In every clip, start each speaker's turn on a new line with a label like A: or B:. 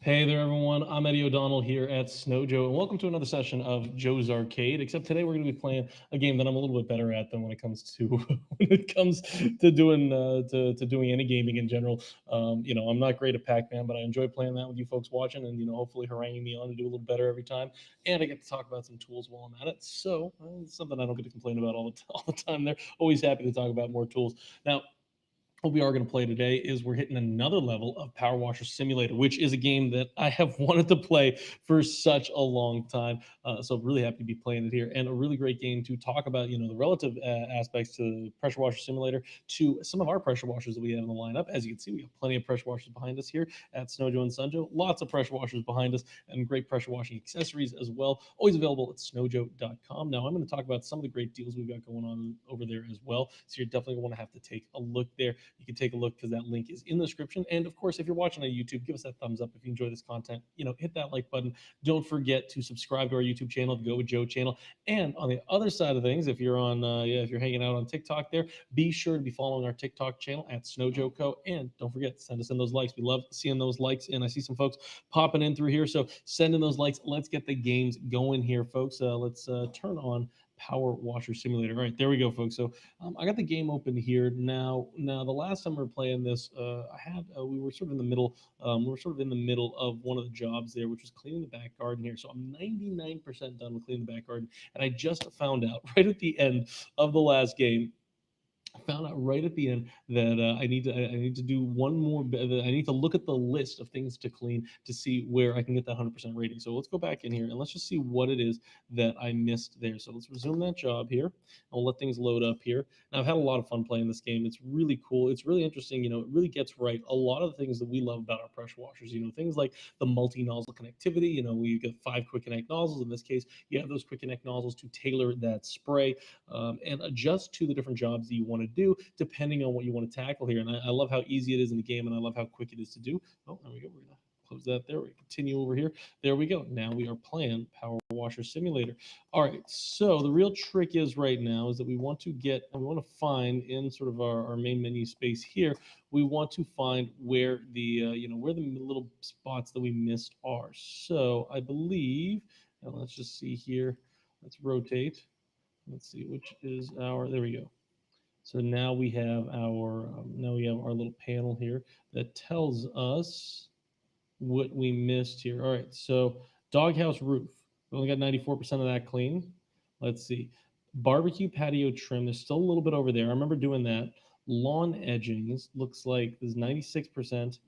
A: Hey there, everyone. I'm Eddie O'Donnell here at Snow Joe, and welcome to another session of Joe's Arcade. Except today we're going to be playing a game that I'm a little bit better at than when it comes to when it comes to doing to doing any gaming in general. I'm not great at Pac-Man, but I enjoy playing that with you folks watching, and hopefully haranguing me on to do a little better every time. And I get to talk about some tools while I'm at it, so it's something I don't get to complain about all the time. There, always happy to talk about more tools. Now, what we are going to play today is we're hitting another level of Power Washer Simulator, which is a game that I have wanted to play for such a long time. So I'm really happy to be playing it here, and a really great game to talk about, the relative aspects to Pressure Washer Simulator to some of our pressure washers that we have in the lineup. As you can see, we have plenty of pressure washers behind us here at Snowjo and Sunjo. Lots of pressure washers behind us, and great pressure washing accessories as well. Always available at snowjo.com. Now I'm going to talk about some of the great deals we've got going on over there as well. So you're definitely going to have to take a look there. You can take a look because that link is in the description. And of course, if you're watching on YouTube, give us that thumbs up if you enjoy this content. Hit that like button. Don't forget to subscribe to our YouTube channel, the Go With Joe channel. And on the other side of things, if you're if you're hanging out on TikTok there, be sure to be following our TikTok channel at SnowJoeCo. And don't forget, send us in those likes. We love seeing those likes. And I see some folks popping in through here. So send in those likes. Let's get the games going here, folks. Let's turn on Power Washer Simulator. All right, there we go, folks. So I got the game open here now. Now, the last time we were playing this, we were sort of in the middle. We were sort of in the middle of one of the jobs there, which was cleaning the back garden here. So I'm 99% done with cleaning the back garden, and I just found out right at the end of the last game. I found out right at the end that I need to do one more. I need to look at the list of things to clean to see where I can get that 100% rating. So let's go back in here and let's just see what it is that I missed there. So let's resume that job here. I'll let things load up here. Now I've had a lot of fun playing this game. It's really cool. It's really interesting. It really gets right a lot of the things that we love about our pressure washers. Things like the multi-nozzle connectivity. We get 5 quick connect nozzles. In this case, you have those quick connect nozzles to tailor that spray and adjust to the different jobs that you want to do depending on what you want to tackle here. And I love how easy it is in the game, and I love how quick it is to do. Oh, there we go. We're gonna close that there. We continue over here. There we go. Now we are playing Power Washer Simulator. All right. So the real trick is right now is that we want to find in sort of our main menu space here. We want to find where where the little spots that we missed are. So I believe. Now let's just see here. Let's rotate. Let's see which is our. There we go. So now we have our little panel here that tells us what we missed here. All right, so doghouse roof. We only got 94% of that clean. Let's see. Barbecue patio trim. There's still a little bit over there. I remember doing that. Lawn edgings looks like there's 96%.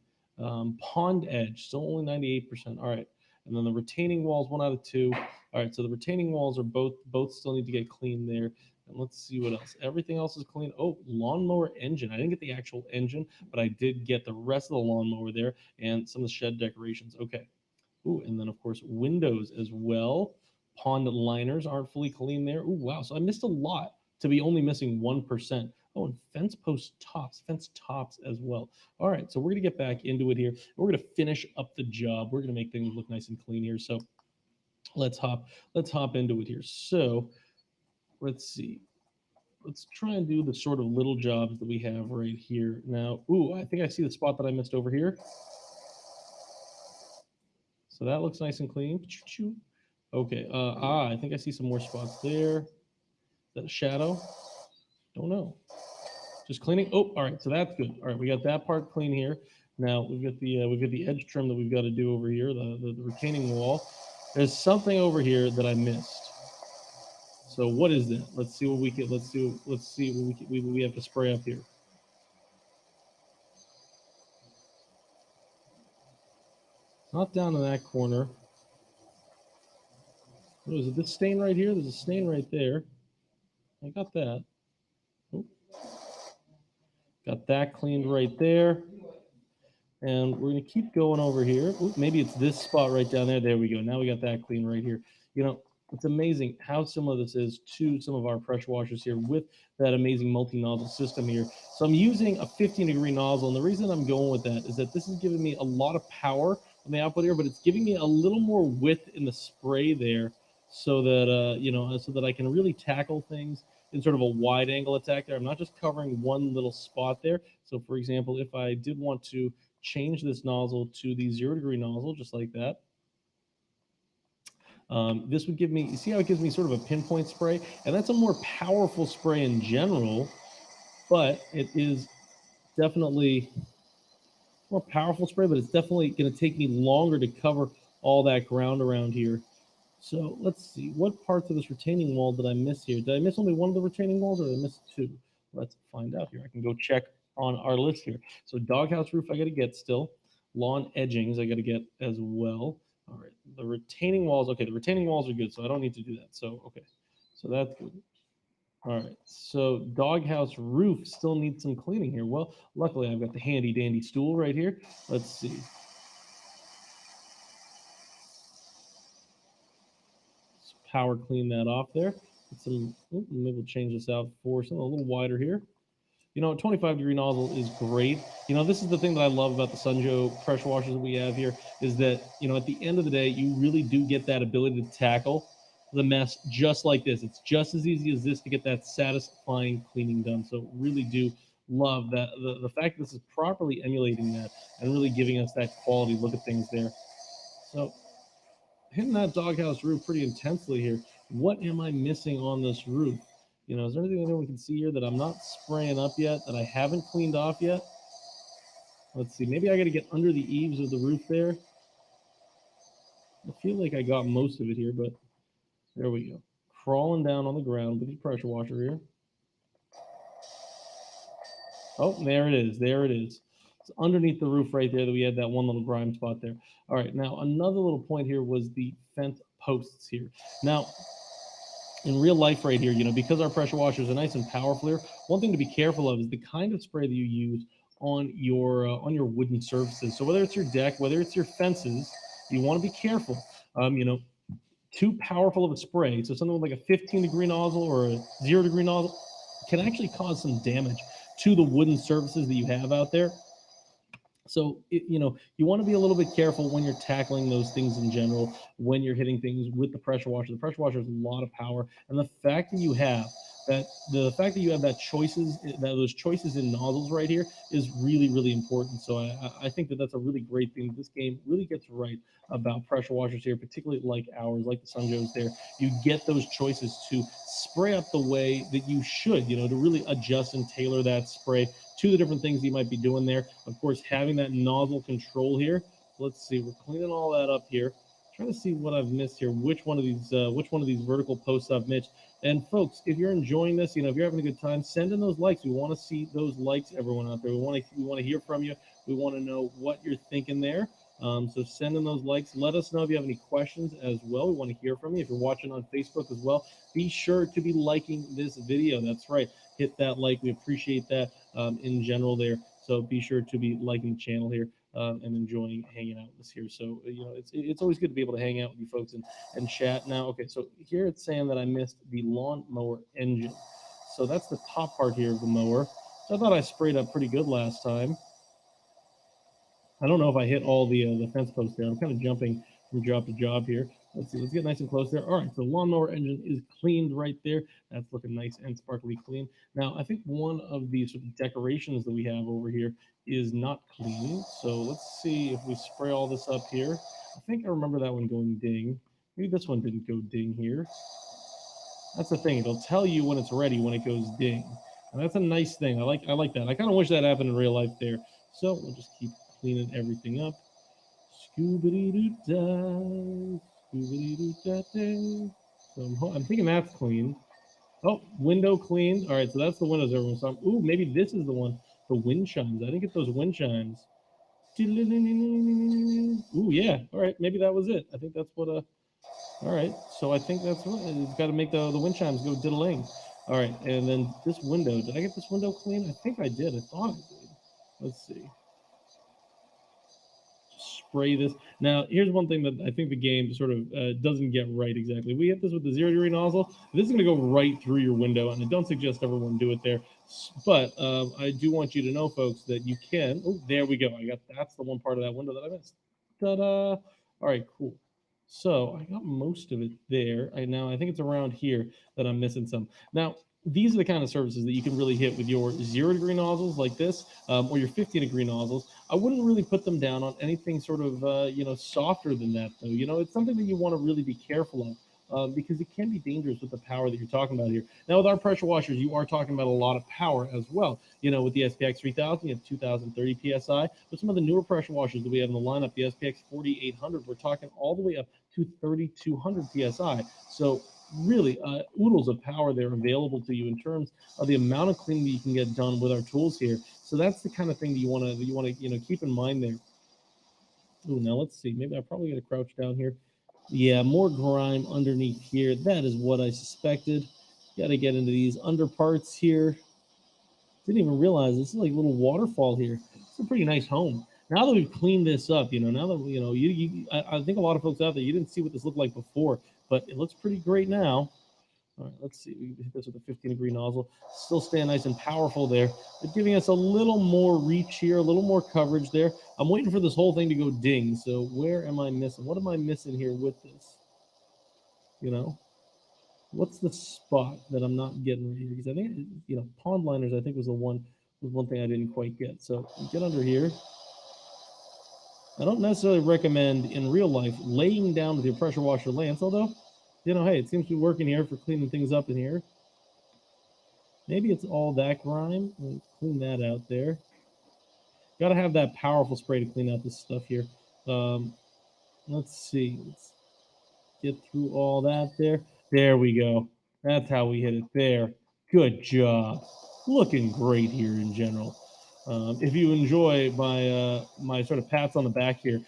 A: Pond edge still only 98%. All right, and then the retaining walls 1 out of 2. All right, so the retaining walls are both still need to get cleaned there. And let's see what else. Everything else is clean. Oh, lawnmower engine. I didn't get the actual engine, but I did get the rest of the lawnmower there and some of the shed decorations. Okay. Ooh, and then of course windows as well. Pond liners aren't fully clean there. Ooh, wow. So I missed a lot to be only missing 1%. Oh, and fence tops as well. All right, so we're gonna get back into it here. We're gonna finish up the job. We're gonna make things look nice and clean here. So let's hop into it here. So let's see. Let's try and do the sort of little jobs that we have right here. Now, ooh, I think I see the spot that I missed over here. So that looks nice and clean. Okay. I think I see some more spots there. Is that a shadow? Don't know. Just cleaning. Oh, all right. So that's good. All right, we got that part clean here. Now we've got the edge trim that we've got to do over here, the retaining wall. There's something over here that I missed. So what is that? Let's see what we can. Let's see what we have to spray up here. Not down in that corner. What is it? This stain right here? There's a stain right there. I got that. Oh. Got that cleaned right there. And we're going to keep going over here. Ooh, maybe it's this spot right down there. There we go. Now we got that clean right here. It's amazing how similar this is to some of our pressure washers here with that amazing multi-nozzle system here. So I'm using a 15-degree nozzle, and the reason I'm going with that is that this is giving me a lot of power on the output here, but it's giving me a little more width in the spray there so that so that I can really tackle things in sort of a wide angle attack there. I'm not just covering one little spot there. So for example, if I did want to change this nozzle to the 0-degree nozzle, just like that, this would give me, you see how it gives me sort of a pinpoint spray? And that's a more powerful spray in general, but it is definitely more powerful spray, but it's definitely going to take me longer to cover all that ground around here. So let's see, what parts of this retaining wall did I miss here? Did I miss only one of the retaining walls, or did I miss two? Let's find out here. I can go check on our list here. So doghouse roof I got to get still. Lawn edgings I got to get as well. All right, the retaining walls, okay, the retaining walls are good, so I don't need to do that. So, okay, so that's good. All right, so doghouse roof still needs some cleaning here. Well, luckily I've got the handy dandy stool right here. Let's see. Let's power clean that off there. Get some, maybe we'll change this out for something a little wider here. You know, a 25-degree nozzle is great. You know, this is the thing that I love about the Sunjo pressure washers that we have here is that, you know, at the end of the day, you really do get that ability to tackle the mess just like this. It's just as easy as this to get that satisfying cleaning done. So really do love that the fact that this is properly emulating that and really giving us that quality look at things there. So hitting that doghouse roof pretty intensely here. What am I missing on this roof? You know, is there anything that we can see here that I'm not spraying up yet, that I haven't cleaned off yet? Let's see, maybe I got to get under the eaves of the roof there. I feel like I got most of it here, but there we go. Crawling down on the ground with the pressure washer here. Oh, there it is. There it is. It's underneath the roof right there that we had that one little grime spot there. All right, now another little point here was the fence posts here. Now, in real life right here, you know, because our pressure washers are nice and powerful here, one thing to be careful of is the kind of spray that you use on your wooden surfaces. So whether it's your deck, whether it's your fences, you want to be careful. You know, too powerful of a spray, so something with like a 15-degree nozzle or a 0-degree nozzle can actually cause some damage to the wooden surfaces that you have out there. So, you know, you want to be a little bit careful when you're tackling those things in general, when you're hitting things with the pressure washer. The pressure washer has a lot of power. And the fact that you have those choices in nozzles right here is really, really important. So I think that that's a really great thing. This game really gets right about pressure washers here, particularly like ours, like the Sunjo's there. You get those choices to spray up the way that you should, you know, to really adjust and tailor that spray to the different things you might be doing there. Of course, having that nozzle control here. Let's see, we're cleaning all that up here. Trying to see what I've missed here. Which one of these vertical posts I've missed. And folks, if you're enjoying this, you know, if you're having a good time, send in those likes. We want to see those likes, everyone out there. We want to hear from you. We want to know what you're thinking there. So send in those likes. Let us know if you have any questions as well. We want to hear from you. If you're watching on Facebook as well, be sure to be liking this video. That's right. Hit that like. We appreciate that in general there. So be sure to be liking the channel here and enjoying hanging out with us here. So, you know, it's always good to be able to hang out with you folks and chat. Now, okay, so here it's saying that I missed the lawnmower engine. So that's the top part here of the mower. So I thought I sprayed up pretty good last time. I don't know if I hit all the fence posts there. I'm kind of jumping from job to job here. Let's see. Let's get nice and close there. All right. So the lawnmower engine is cleaned right there. That's looking nice and sparkly clean. Now, I think one of the sort of decorations that we have over here is not clean. So let's see if we spray all this up here. I think I remember that one going ding. Maybe this one didn't go ding here. That's the thing. It'll tell you when it's ready when it goes ding. And that's a nice thing. I like that. I kind of wish that happened in real life there. So we'll just keep cleaning everything up. Scooby-Doo-da, Scooby-Doo-da-da. So I'm thinking that's clean. Oh, window cleaned. All right, so that's the windows everyone saw. Ooh, maybe this is the one. The wind chimes. I didn't get those wind chimes. Ooh, yeah. All right, maybe that was it. I think that's what. All right, so I think that's what. It's got to make the wind chimes go diddling. All right, and then this window. Did I get this window clean? I think I did. I thought I did. Let's see. Spray this. Now, here's one thing that I think the game sort of doesn't get right exactly. We hit this with the 0-degree nozzle. This is going to go right through your window, and I don't suggest everyone do it there. But I do want you to know, folks, that you can. Oh, there we go. That's the one part of that window that I missed. Ta-da! All right, cool. So I got most of it there. I think it's around here that I'm missing some. Now, these are the kind of surfaces that you can really hit with your 0-degree nozzles like this, or your 50-degree nozzles. I wouldn't really put them down on anything sort of softer than that, though. It's something that you want to really be careful of. Because it can be dangerous with the power that you're talking about here. Now, with our pressure washers, you are talking about a lot of power as well. With the SPX 3000, you have 2030 psi. With some of the newer pressure washers that we have in the lineup, the SPX 4800, we're talking all the way up to 3200 psi. So really oodles of power there available to you in terms of the amount of cleaning that you can get done with our tools here. So that's the kind of thing that you want to keep in mind there. Ooh, now let's see. Maybe I probably got to crouch down here. Yeah, more grime underneath here. That is what I suspected. Got to get into these under parts here. Didn't even realize this is like a little waterfall here. It's a pretty nice home. Now that we've cleaned this up, now that I think a lot of folks out there, you didn't see what this looked like before, but it looks pretty great now. All right, let's see. We hit this with a 15-degree nozzle. Still staying nice and powerful there, but giving us a little more reach here, a little more coverage there. I'm waiting for this whole thing to go ding. So where am I missing? What am I missing here with this? What's the spot that I'm not getting right here? Because I think, pond liners, I think was one thing I didn't quite get. So get under here. I don't necessarily recommend in real life laying down with your pressure washer lance, although, hey, it seems to be working here for cleaning things up in here. Maybe it's all that grime. Let's clean that out there. Got to have that powerful spray to clean out this stuff here. Let's see. Let's get through all that there. There we go. That's how we hit it there. Good job. Looking great here in general. If you enjoy my sort of pats on the back here,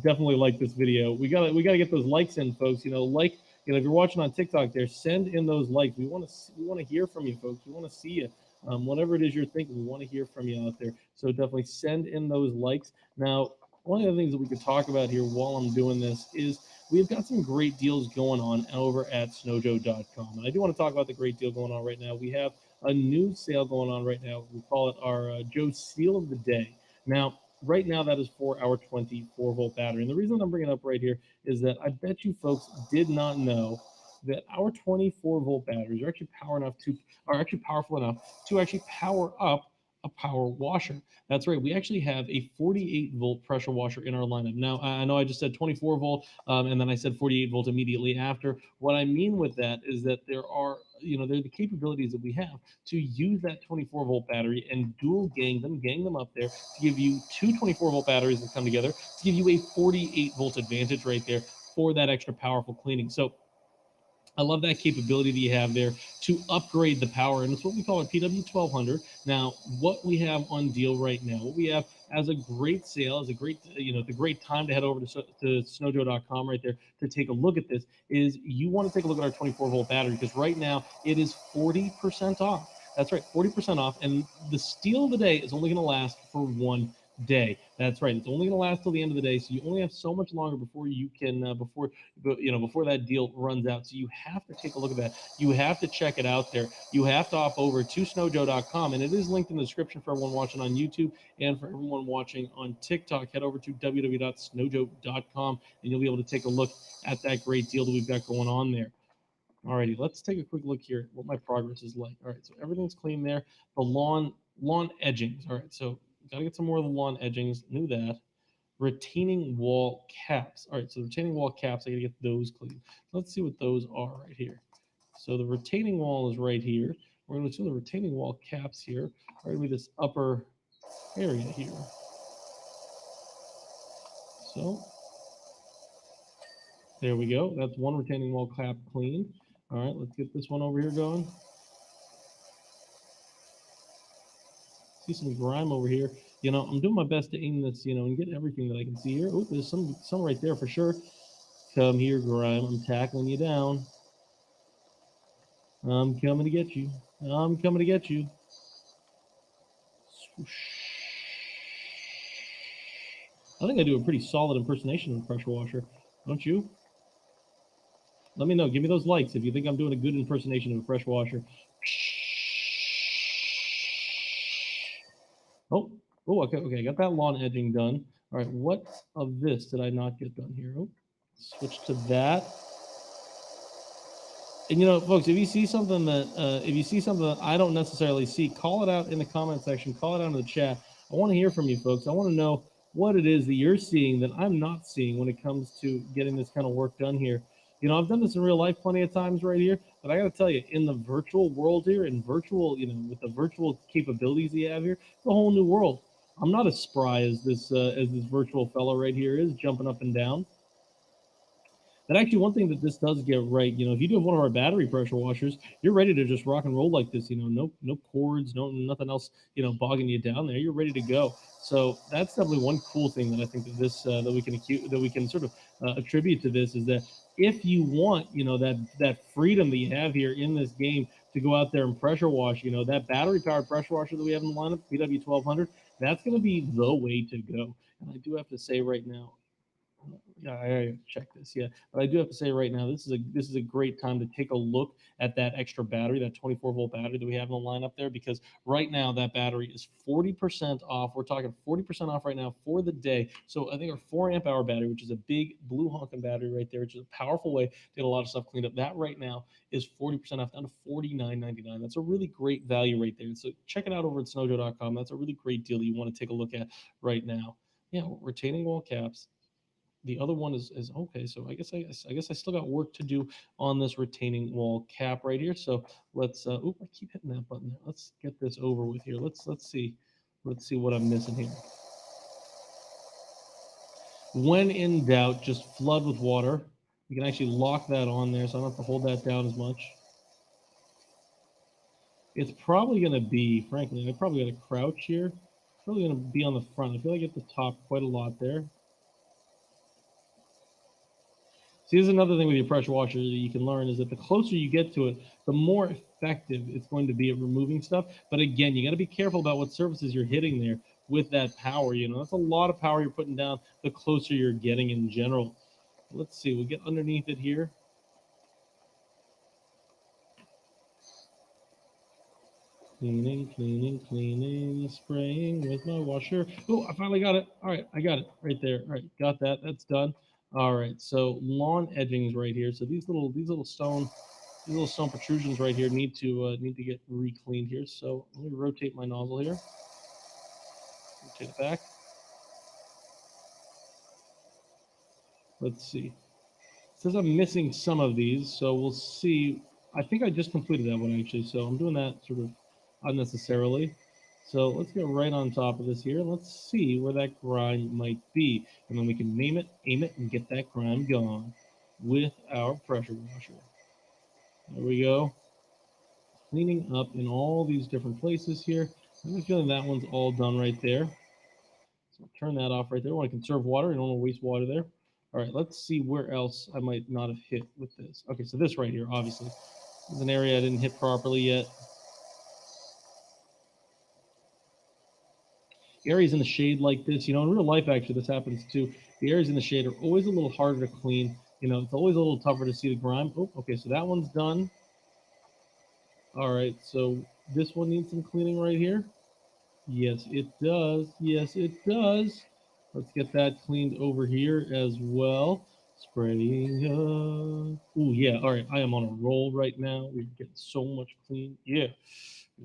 A: definitely like this video. We gotta get those likes in, folks. If you're watching on TikTok, there, send in those likes. We want to hear from you, folks. We want to see you. Whatever it is you're thinking, we want to hear from you out there. So definitely send in those likes. Now, one of the things that we could talk about here while I'm doing this is we've got some great deals going on over at snowjoe.com. And I do want to talk about the great deal going on right now. We have a new sale going on right now. We call it our Joe Seal of the Day. Now, right now, that is for our 24-volt battery. And the reason I'm bringing it up right here is that I bet you folks did not know that our 24-volt batteries are actually powerful enough to actually power up a power washer. That's right. We actually have a 48-volt pressure washer in our lineup. Now, I know I just said 24-volt, and then I said 48-volt immediately after. What I mean with that is that there are the capabilities that we have to use that 24-volt battery and dual gang them up there to give you two 24-volt batteries that come together to give you a 48-volt advantage right there for that extra powerful cleaning. So I love that capability that you have there to upgrade the power, and it's what we call a PW1200. Now, what we have on deal right now, what we have as a great sale, as a great, it's a great time to head over to snowjoe.com right there to take a look at this, is you want to take a look at our 24-volt battery, because right now it is 40% off. That's right, 40% off, and the steal of the day is only going to last for 1 day. That's right. It's only going to last till the end of the day, so you only have so much longer before you can before that deal runs out. So you have to take a look at that. You have to check it out there. You have to hop over to snowjoe.com, and it is linked in the description for everyone watching on YouTube and for everyone watching on TikTok. Head over to www.snowjoe.com, and you'll be able to take a look at that great deal that we've got going on there. Alrighty, let's take a quick look here at what my progress is like. All right, so everything's clean there. The lawn edgings. All right, so gotta get some more of the lawn edgings. Knew that. Retaining wall caps. All right, so retaining wall caps, I gotta get those clean. Let's see what those are right here. So the retaining wall is right here. We're gonna do the retaining wall caps here. Right with this upper area here. So there we go. That's one retaining wall cap clean. All right, let's get this one over here going. See some grime over here. I'm doing my best to aim this, and get everything that I can see here. Oh, there's some right there for sure. Come here, grime. I'm tackling you down. I'm coming to get you. I'm coming to get you. Swoosh. I think I do a pretty solid impersonation of a pressure washer. Don't you? Let me know. Give me those likes if you think I'm doing a good impersonation of a pressure washer. Oh, okay. Got that lawn edging done. All right, what of this did I not get done here? Oh, switch to that. And you know, folks, if you see something that I don't necessarily see, call it out in the comment section, call it out in the chat. I want to hear from you, folks. I want to know what it is that you're seeing that I'm not seeing when it comes to getting this kind of work done here. You know, I've done this in real life plenty of times right here, but I got to tell you, in the virtual world here, in virtual, you know, with the virtual capabilities you have here, it's a whole new world. I'm not as spry as this virtual fellow right here is, jumping up and down. And actually, one thing that this does get right, you know, if you do have one of our battery pressure washers, you're ready to just rock and roll like this. You know, no cords, nothing else, you know, bogging you down there. You're ready to go. So that's definitely one cool thing that I think that this that we can sort of attribute to this is that if you want, you know, that freedom that you have here in this game to go out there and pressure wash, you know, that battery powered pressure washer that we have in the lineup, PW1200, that's going to be the way to go. And I do have to say right now, yeah, I check this. Yeah, but I do have to say right now, this is a great time to take a look at that extra battery, that 24-volt battery that we have in the lineup there, because right now that battery is 40% off. We're talking 40% off right now for the day. So I think our 4 amp hour battery, which is a big blue honking battery right there, which is a powerful way to get a lot of stuff cleaned up. That right now is 40% off, down to $49.99. That's a really great value right there. So check it out over at snowjoe.com. That's a really great deal that you want to take a look at right now. Yeah, retaining wall caps. The other one is okay. So I guess I still got work to do on this retaining wall cap right here. So let's I keep hitting that button there. Let's get this over with here. Let's see what I'm missing here. When in doubt, just flood with water. You can actually lock that on there, so I don't have to hold that down as much. It's probably going to be, frankly, I probably got to crouch here. It's probably going to be on the front. I feel like at the top quite a lot there. See, here's another thing with your pressure washer that you can learn is that the closer you get to it, the more effective it's going to be at removing stuff. But again, you got to be careful about what surfaces you're hitting there with that power. You know, that's a lot of power you're putting down the closer you're getting in general. Let's see, we'll get underneath it here. Cleaning, cleaning, cleaning, spraying with my washer. Oh, I finally got it. All right, I got it right there. All right, got that. That's done. All right, so lawn edgings right here. So these little stone protrusions right here need to get re-cleaned here. So let me rotate my nozzle here. Rotate it back. Let's see. It says I'm missing some of these, so we'll see. I think I just completed that one actually, so I'm doing that sort of unnecessarily. So let's get right on top of this here. Let's see where that grime might be. And then we can name it, aim it, and get that grime gone with our pressure washer. There we go. Cleaning up in all these different places here. I'm feeling that one's all done right there. So I'll turn that off right there. I want to conserve water. I don't want to waste water there. All right, let's see where else I might not have hit with this. Okay, so this right here, obviously, is an area I didn't hit properly yet. Areas in the shade like this, you know, in real life, actually, this happens too. The areas in the shade are always a little harder to clean. You know, it's always a little tougher to see the grime. Oh, okay, so that one's done. All right, so this one needs some cleaning right here. Yes, it does. Yes, it does. Let's get that cleaned over here as well. Spraying. Oh, yeah. All right. I am on a roll right now. We're getting so much clean. Yeah.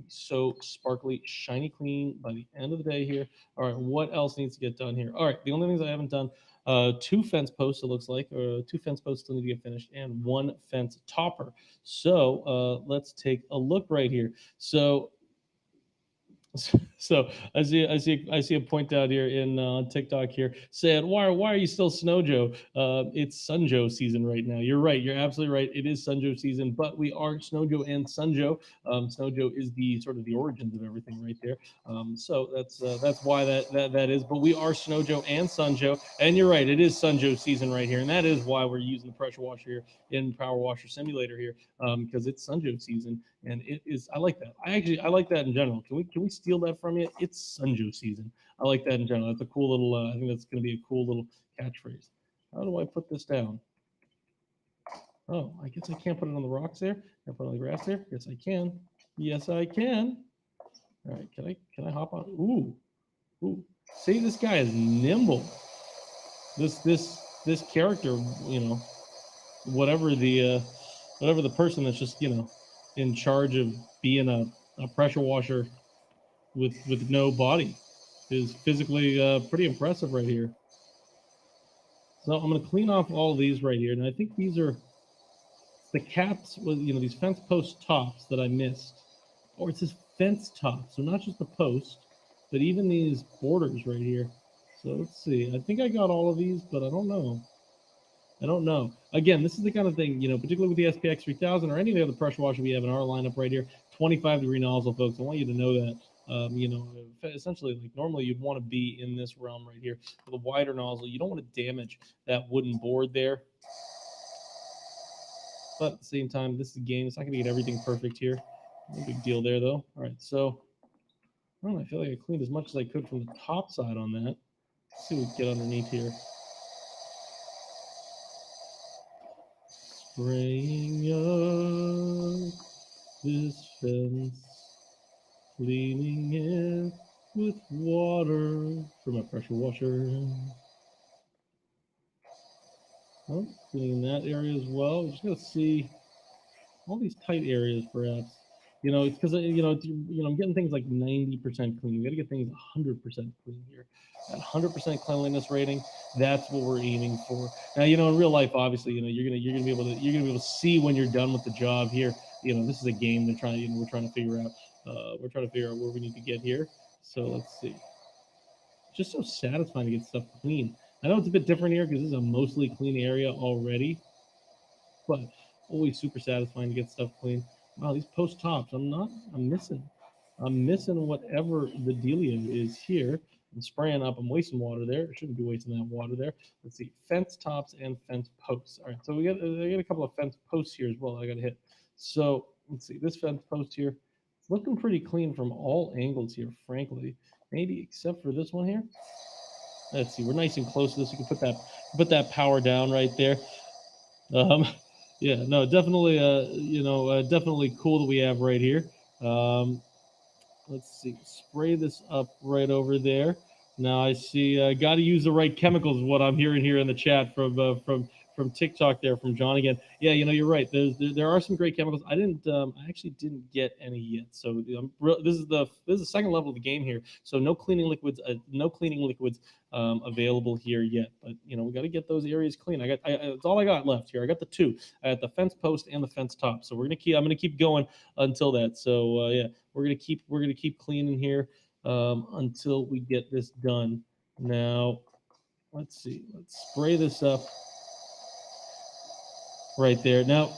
A: So sparkly, shiny clean by the end of the day here. All right. What else needs to get done here? All right. The only things I haven't done, 2 fence posts, it looks like, 2 fence posts still need to get finished, and 1 fence topper. So let's take a look right here. So so I see a point out here in TikTok here saying, why are you still Snowjoe? It's Sunjoe season right now. You're right. You're absolutely right. It is Sunjoe season, but we are Snowjoe and Sunjoe. Snowjoe is the sort of the origins of everything right there. So that's why that is. But we are Snowjoe and Sunjoe, and you're right. It is Sunjoe season right here, and that is why we're using the pressure washer here in Power Washer Simulator here, because it's Sunjoe season. And it is. I like that. I like that in general. Can we steal that from you? It's Sunjoe season. I like that in general. That's a cool little. I think that's going to be a cool little catchphrase. How do I put this down? Oh, I guess I can't put it on the rocks there. Can I put it on the grass there? Yes, I can. Yes, I can. All right. Hop on? Ooh. See, this guy is nimble. This character, you know, whatever the whatever the person that's just, in charge of being a pressure washer with no body is physically pretty impressive right here. So I'm going to clean off all of these right here. And I think these are the caps with, these fence post tops that I missed. Or it says fence tops. So not just the post, but even these borders right here. So let's see. I think I got all of these, but I don't know. Again, this is the kind of thing, particularly with the SPX 3000 or any of the other pressure washer we have in our lineup right here, 25-degree nozzle, folks. I want you to know that, essentially, like normally you'd want to be in this realm right here with a wider nozzle. You don't want to damage that wooden board there. But at the same time, this is a game. It's not going to get everything perfect here. No big deal there, though. All right, so I feel like I cleaned as much as I could from the top side on that. Let's see what we get underneath here. Spraying up this fence, cleaning it with water from a pressure washer. Oh, cleaning that area as well. We're just gonna see all these tight areas, perhaps. It's because I'm getting things like 90% clean. We got to get things 100% clean here. That 100% cleanliness rating, that's what we're aiming for. Now, in real life, obviously, you're gonna be able to see when you're done with the job here. This is a game. We're trying to figure out where we need to get here. So let's see. It's just so satisfying to get stuff clean. I know it's a bit different here because this is a mostly clean area already, but always super satisfying to get stuff clean. Wow, these post tops, I'm missing whatever the dealio is here. I'm spraying up, I'm wasting water there. I shouldn't be wasting that water there. Let's see, fence tops and fence posts. All right, so I got a couple of fence posts here as well I got to hit. So let's see, this fence post here, it's looking pretty clean from all angles here, frankly. Maybe except for this one here. Let's see, we're nice and close to this. You can put that power down right there. Yeah, no, definitely, definitely cool that we have right here. Let's see, spray this up right over there. Now I see, got to use the right chemicals. What I'm hearing here in the chat from TikTok there from John again. Yeah, you're right. There are some great chemicals. I actually didn't get any yet. So this is the second level of the game here. So no cleaning liquids, available here yet. But we got to get those areas clean. It's all I got left here. I got the two at the fence post and the fence top. So I'm gonna keep going until that. So yeah, we're gonna keep cleaning here until we get this done. Now, let's see. Let's spray this up right there. Now,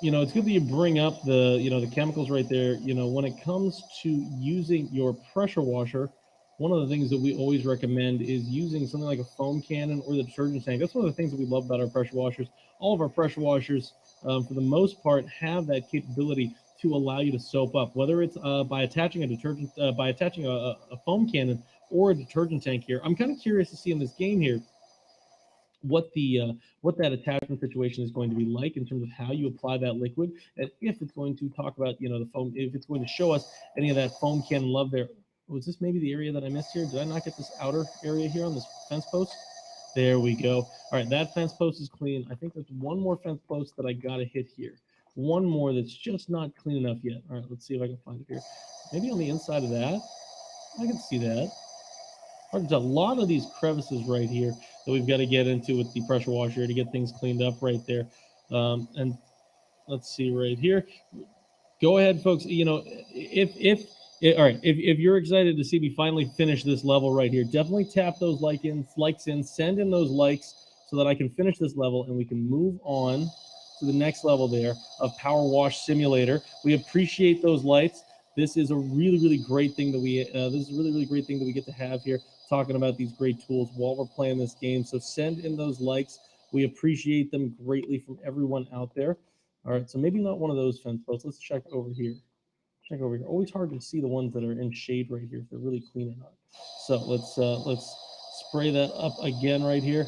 A: it's good that you bring up the chemicals right there. When it comes to using your pressure washer, one of the things that we always recommend is using something like a foam cannon or the detergent tank. That's one of the things that we love about our pressure washers. All of our pressure washers, for the most part, have that capability to allow you to soap up, whether it's by attaching a foam cannon or a detergent tank here. I'm kind of curious to see in this game here what that attachment situation is going to be like in terms of how you apply that liquid, and if it's going to talk about the foam, if it's going to show us any of that foam cannon love there. Was this maybe the area that I missed here? Did I not get this outer area here on this fence post? There we go. All right, that fence post is clean. I think there's one more fence post that I got to hit here. One more that's just not clean enough yet. All right, let's see if I can find it here. Maybe on the inside of that. I can see that. There's a lot of these crevices right here that we've got to get into with the pressure washer to get things cleaned up right there. And let's see right here. Go ahead, folks. All right, if you're excited to see me finally finish this level right here, definitely tap those likes in, send in those likes so that I can finish this level and we can move on to the next level there of Power Wash Simulator. We appreciate those likes. This is a really, really great thing that we get to have here, talking about these great tools while we're playing this game. So send in those likes. We appreciate them greatly from everyone out there. All right, so maybe not one of those fence posts. Let's check over here. Always hard to see the ones that are in shade right here if they're really clean or not. So let's spray that up again right here.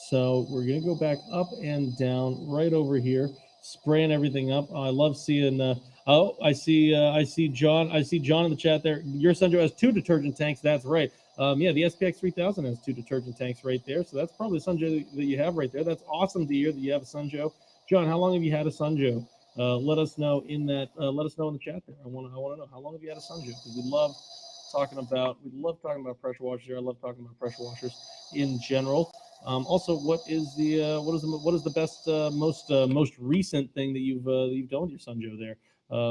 A: So we're gonna go back up and down right over here, spraying everything up. I love seeing. I see John. I see John in the chat there. Your Sunjo has 2 detergent tanks. That's right. Yeah, the SPX 3000 has 2 detergent tanks right there. So that's probably the Sunjo that you have right there. That's awesome to hear that you have a Sunjo John, how long have you had a Sunjo? Let us know in that. Let us know in the chat there. I want to know how long have you had a Sunjo, because we love talking about pressure washers here. I love talking about pressure washers in general. Also, what is the best most recent thing that you've done with your Sunjo there?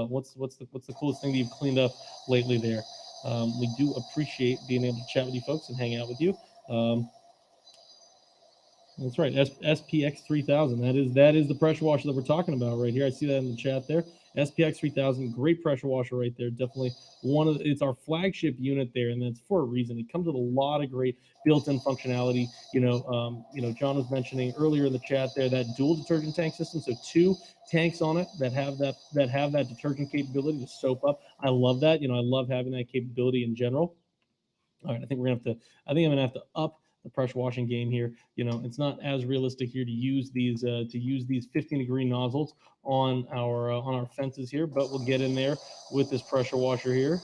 A: What's the coolest thing that you've cleaned up lately there? We do appreciate being able to chat with you folks and hang out with you. That's right, SPX 3000. That is the pressure washer that we're talking about right here. I see that in the chat there. SPX 3000, great pressure washer right there. Definitely it's our flagship unit there, and that's for a reason. It comes with a lot of great built-in functionality. John was mentioning earlier in the chat there that dual detergent tank system, so 2 tanks on it that have that detergent capability to soap up. I love that. I love having that capability in general. All right, I think I'm gonna have to up the pressure washing game here. It's not as realistic here to use these 15-degree nozzles on our fences here, but we'll get in there with this pressure washer here.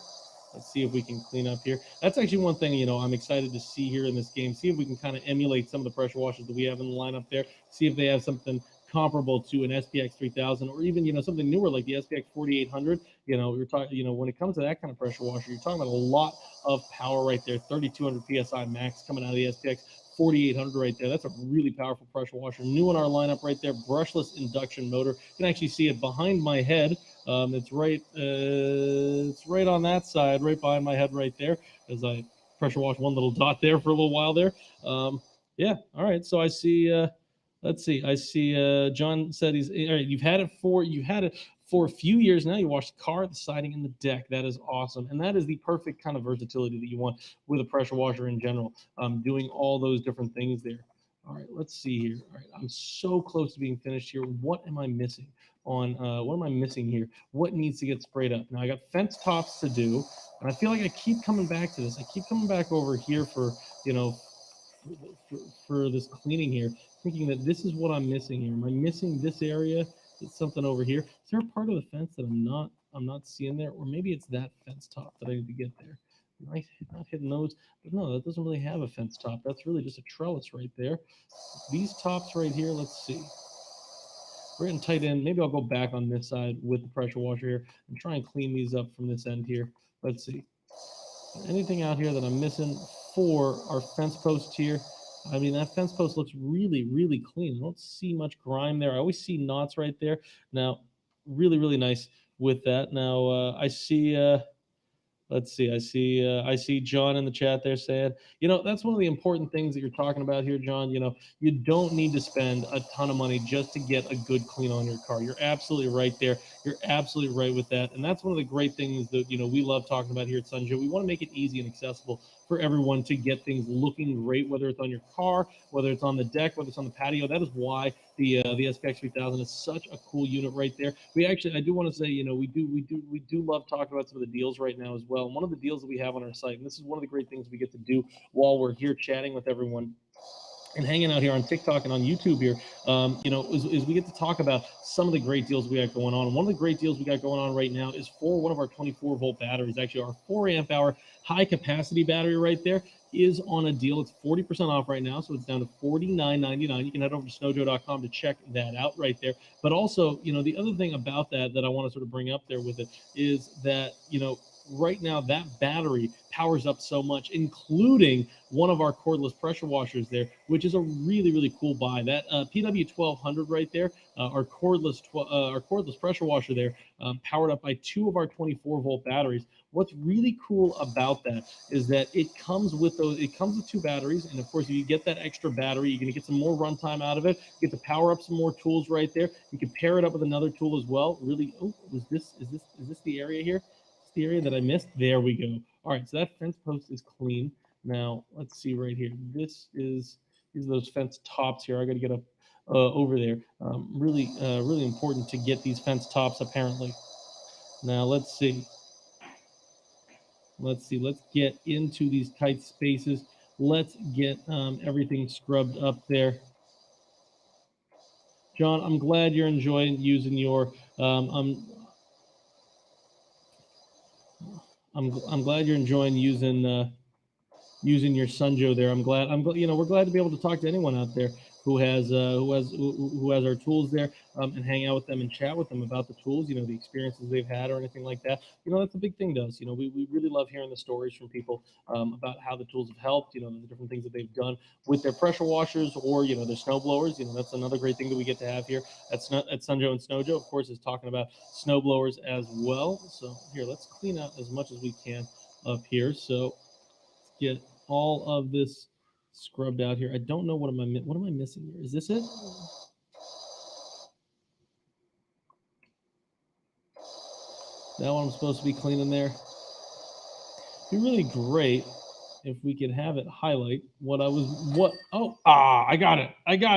A: Let's see if we can clean up here. That's actually one thing, I'm excited to see here in this game. See if we can kind of emulate some of the pressure washers that we have in the lineup there. See if they have something comparable to an SPX 3000, or even, something newer like the SPX 4800. You're talking, when it comes to that kind of pressure washer, you're talking about a lot of power right there. 3,200 PSI max coming out of the SPX 4800 right there. That's a really powerful pressure washer. New in our lineup right there, brushless induction motor. You can actually see it behind my head. It's right on that side, right behind my head right there, as I pressure wash one little dot there for a little while there. Yeah, all right. So I see. Let's see. I see. John said he's all right. You've had it for a few years now. You washed the car, the siding, and the deck. That is awesome, and that is the perfect kind of versatility that you want with a pressure washer in general. Doing all those different things there. All right, let's see here. All right, I'm so close to being finished here. What am I missing what am I missing here? What needs to get sprayed up? Now I got fence tops to do, and I feel like I keep coming back to this. I keep coming back over here for for this cleaning here, thinking that this is what I'm missing here. Am I missing this area? It's something over here. Is there a part of the fence that I'm not seeing there, or maybe it's that fence top that I need to get there? Am I not hitting those? But no, that doesn't really have a fence top. That's really just a trellis right there. These tops right here, let's see. We're going to tight end. Maybe I'll go back on this side with the pressure washer here and try and clean these up from this end here. Let's see. Anything out here that I'm missing for our fence post here? I mean, that fence post looks really, really clean. I don't see much grime there. I always see knots right there. Now, really, really nice with that. Now, I see... let's see. I see John in the chat there saying, that's one of the important things that you're talking about here, John. You don't need to spend a ton of money just to get a good clean on your car. You're absolutely right there. You're absolutely right with that. And that's one of the great things that, we love talking about here at Sunjo. We want to make it easy and accessible for everyone to get things looking great, whether it's on your car, whether it's on the deck, whether it's on the patio. That is why the SPX 3000 is such a cool unit right there. I do want to say, we do love talking about some of the deals right now as well. And one of the deals that we have on our site, and this is one of the great things we get to do while we're here chatting with everyone and hanging out here on TikTok and on YouTube here, is we get to talk about some of the great deals we got going on. And one of the great deals we got going on right now is for one of our 24-volt batteries. Actually, our 4 amp hour high capacity battery right there is on a deal. It's 40% off right now, so it's down to $49.99. You can head over to snowjoe.com to check that out right there. But also, the other thing about that I want to sort of bring up there with it is that, right now that battery powers up so much, including one of our cordless pressure washers there, which is a really, really cool buy. That PW 1200 right there, our cordless pressure washer there, powered up by 2 of our 24-volt batteries. What's really cool about that is that it comes with 2 batteries, and of course, if you get that extra battery, you're going to get some more runtime out of it. You get to power up some more tools right there. You can pair it up with another tool as well. Really, is this the area here? The area that I missed. There we go. All right, so that fence post is clean. Now let's see right here. These are those fence tops here. I got to get up over there. Really important to get these fence tops apparently. Now let's see. Let's get into these tight spaces. Let's get everything scrubbed up there. John, I'm glad you're enjoying using your I'm glad you're enjoying using your Sunjo there. We're glad to be able to talk to anyone out there. who has our tools there, and hang out with them and chat with them about the tools, the experiences they've had or anything like that. That's a big thing to us. We really love hearing the stories from people, about how the tools have helped, the different things that they've done with their pressure washers or their snow blowers. That's another great thing that we get to have here at Sunjoe and Snowjoe. Of course, is talking about snow blowers as well. So here, let's clean out as much as we can up here. So let's get all of this scrubbed out here. I don't know what am I missing here. Is this it? That one I'm supposed to be cleaning there. It'd be really great if we could have it highlight I got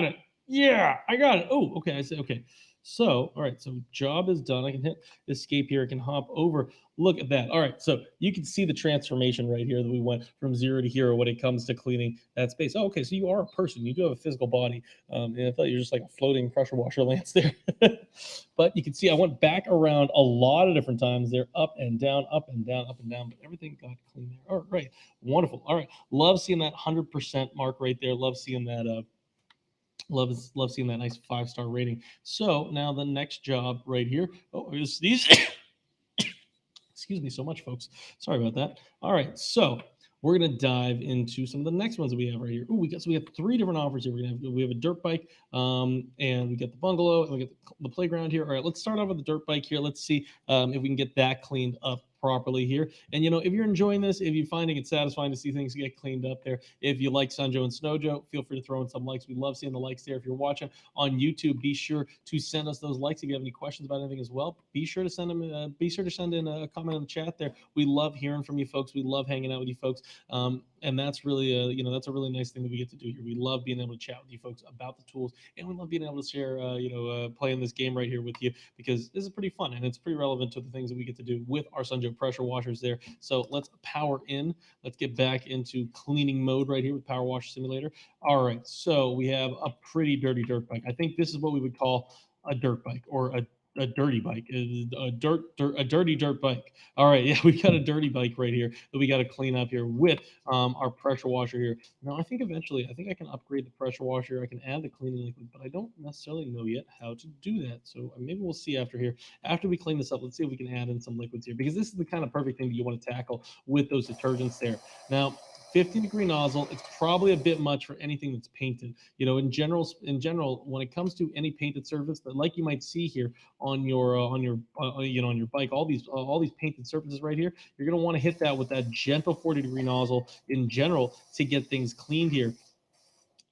A: it. Yeah, I got it. Oh, okay. I said okay. So, all right. So job is done. I can hit escape here. I can hop over. Look at that. All right. So you can see the transformation right here that we went from 0 to hero when it comes to cleaning that space. Oh, okay. So you are a person. You do have a physical body. And I thought you were just like a floating pressure washer, Lance, there. But you can see I went back around a lot of different times there, up and down, up and down, up and down. But everything got clean there. All right. Wonderful. All right. Love seeing that 100% mark right there. Love seeing that. Love seeing that nice 5-star rating. So now the next job right here. Oh, is these. Excuse me so much, folks. Sorry about that. All right, so we're gonna dive into some of the next ones that we have right here. Oh, we have 3 different offers here. We have a dirt bike, and we get the bungalow, and we get the playground here. All right, let's start off with the dirt bike here. Let's see if we can get that cleaned up properly here. And if you're enjoying this, if you're finding it satisfying to see things get cleaned up there, if you like Sunjoe and Snowjoe, feel free to throw in some likes. We love seeing the likes there. If you're watching on YouTube, be sure to send us those likes. If you have any questions about anything as well, be sure to send them. Be sure to send in a comment in the chat there. We love hearing from you folks. We love hanging out with you folks. And that's really that's a really nice thing that we get to do here. We love being able to chat with you folks about the tools, and we love being able to share playing this game right here with you, because this is pretty fun and it's pretty relevant to the things that we get to do with our Sunjoe pressure washers there. So let's power in. Let's get back into cleaning mode right here with Power Wash Simulator. All right, so we have a pretty dirty dirt bike. I think this is what we would call a dirt bike, or a dirty bike, a dirty dirt bike. All right, yeah, we got a dirty bike right here that we got to clean up here with our pressure washer here. Now, I think eventually, I think I can upgrade the pressure washer. I can add the cleaning liquid, but I don't necessarily know yet how to do that. So maybe we'll see after here. After we clean this up, let's see if we can add in some liquids here, because this is the kind of perfect thing that you want to tackle with those detergents there. Now, 15-degree nozzle, it's probably a bit much for anything that's painted. In general, when it comes to any painted surface, that like you might see here on your on your bike, all these painted surfaces right here, you're going to want to hit that with that gentle 40-degree nozzle in general to get things cleaned here.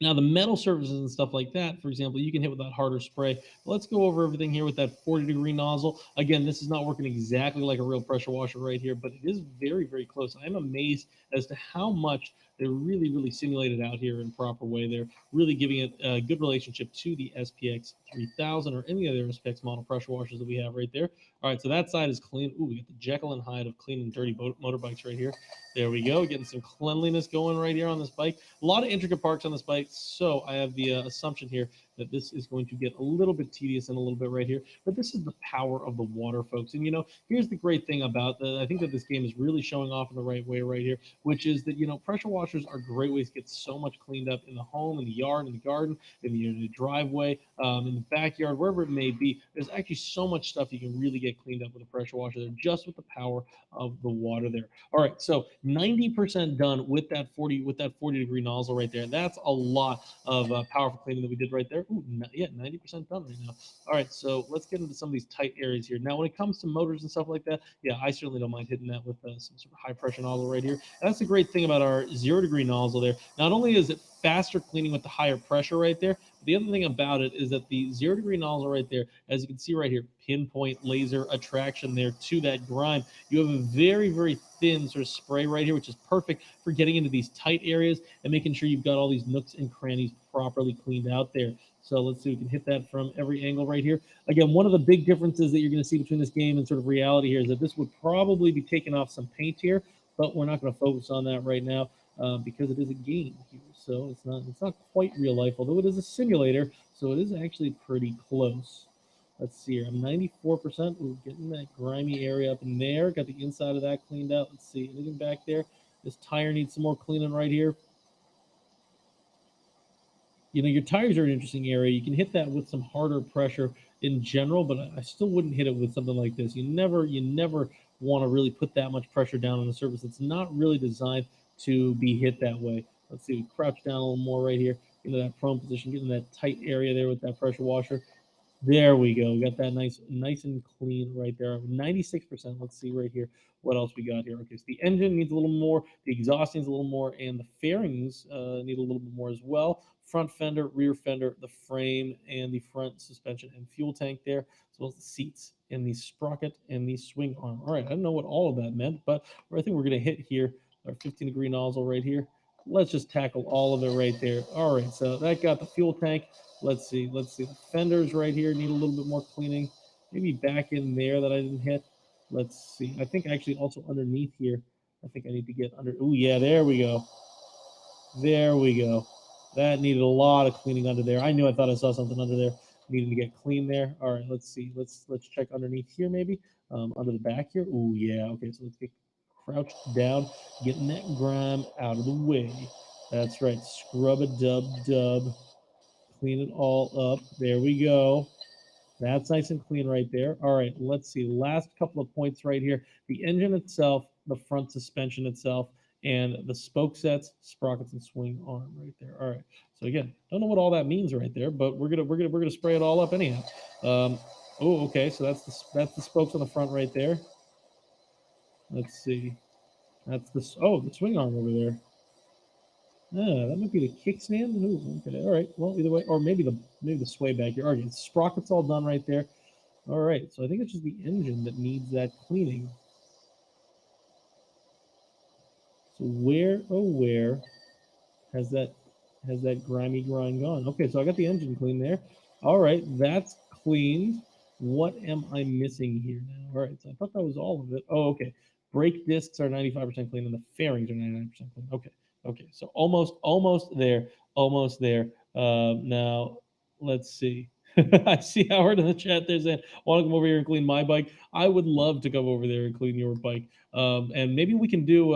A: Now, the metal surfaces and stuff like that, for example, you can hit with that harder spray. Let's go over everything here with that 40-degree nozzle. Again, this is not working exactly like a real pressure washer right here, but it is very, very close. I'm amazed as to how much they really, really simulated out here in proper way. They're really giving it a good relationship to the SPX 3000 or any other SPX model pressure washers that we have right there. All right, so that side is clean. Ooh, we got the Jekyll and Hyde of clean and dirty motorbikes right here. There we go, getting some cleanliness going right here on this bike. A lot of intricate parts on this bike, so I have the assumption here that this is going to get a little bit tedious in a little bit right here. But this is the power of the water, folks. And here's the great thing about that. I think that this game is really showing off in the right way right here, which is that pressure washers are great ways to get so much cleaned up in the home, in the yard, in the garden, in the driveway, in the backyard, wherever it may be. There's actually so much stuff you can really get cleaned up with a pressure washer there, just with the power of the water there. All right, so 90% done with that 40-degree nozzle right there. That's a lot of powerful cleaning that we did right there. Ooh, yeah, 90% done right now. All right, so let's get into some of these tight areas here. Now, when it comes to motors and stuff like that, yeah, I certainly don't mind hitting that with some sort of high pressure nozzle right here. And that's the great thing about our 0-degree nozzle there. Not only is it faster cleaning with the higher pressure right there, but the other thing about it is that the 0-degree nozzle right there, as you can see right here, pinpoint laser attraction there to that grime. You have a very, very thin sort of spray right here, which is perfect for getting into these tight areas and making sure you've got all these nooks and crannies properly cleaned out there. So let's see, we can hit that from every angle right here. Again, one of the big differences that you're going to see between this game and sort of reality here is that this would probably be taking off some paint here, but we're not going to focus on that right now because it is a game here. So it's not quite real life, although it is a simulator, so it is actually pretty close. Let's see here. I'm 94%. We're getting that grimy area up in there. Got the inside of that cleaned out. Let's see. Anything back there? This tire needs some more cleaning right here. your tires are an interesting area. You can hit that with some harder pressure in general, but I still wouldn't hit it with something like this. You never want to really put that much pressure down on a surface that's not really designed to be hit that way. Let's see, we crouch down a little more right here into that prone position, get in that tight area there with that pressure washer. There we go. We got that nice and clean right there. 96%. Let's see right here what else we got here. Okay, so the engine needs a little more, the exhaust needs a little more, and the fairings need a little bit more as well. Front fender, rear fender, the frame, and the front suspension and fuel tank there, as well as the seats and the sprocket and the swing arm. All right, I don't know what all of that meant, but I think we're going to hit here our 15-degree nozzle right here. Let's just tackle all of it right there. All right, so that got the fuel tank. Let's see. The fenders right here need a little bit more cleaning. Maybe back in there that I didn't hit. Let's see. I think actually also underneath here. I think I need to get under. Oh yeah, there we go. There we go. That needed a lot of cleaning under there. I thought I saw something under there. Needed to get clean there. All right, let's see. Let's check underneath here maybe. Under the back here. Oh yeah. Okay, so let's get crouched down, getting that grime out of the way. That's right. Scrub a dub. Clean it all up. There we go. That's nice and clean right there. All right, let's see. Last couple of points right here. The engine itself, the front suspension itself, and the spoke sets, sprockets, and swing arm right there. All right. So again, don't know what all that means right there, but we're gonna spray it all up anyhow. Oh, okay. So that's the spokes on the front right there. Let's see. That's the swing arm over there. That might be the kickstand. Ooh, okay, all right. Well, either way, or maybe the sway back here. All right, sprocket's all done right there. All right, so I think it's just the engine that needs that cleaning. So where has that grimy grind gone? Okay, so I got the engine clean there. All right, that's cleaned. What am I missing here now? All right, so I thought that was all of it. Oh, okay. Brake discs are 95% clean and the fairings are 99% clean. Okay, so almost there, almost there. Now let's see. I see Howard in the chat there saying, "Want to come over here and clean my bike?" I would love to come over there and clean your bike, and maybe we can do,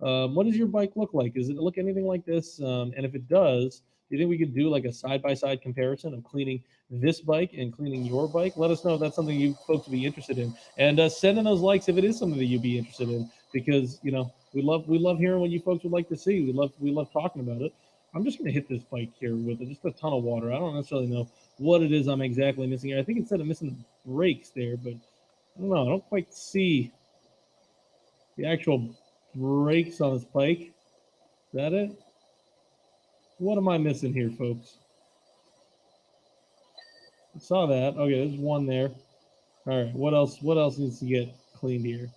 A: what does your bike look like? Does it look anything like this? And if it does, do you think we could do like a side-by-side comparison of cleaning this bike and cleaning your bike? Let us know if that's something you folks would be interested in, and send in those likes if it is something that you'd be interested in, because we love hearing what you folks would like to see. We love talking about it. I'm just gonna hit this bike here with just a ton of water. I don't necessarily know what it is I'm exactly missing here. I think instead of missing the brakes there, but I don't know. I don't quite see the actual brakes on this bike. Is that it? What am I missing here, folks? I saw that. Okay, there's one there. All right, what else? What else needs to get cleaned here?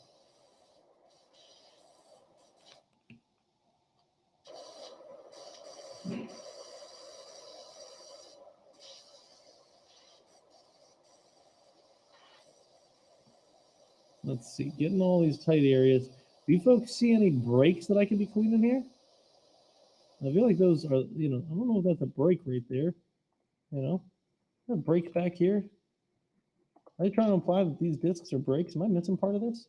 A: Let's see. Getting all these tight areas. Do you folks see any brakes that I can be cleaning here? I feel like those are, I don't know if that's a brake right there. A brake back here. Are you trying to imply that these discs are brakes? Am I missing part of this?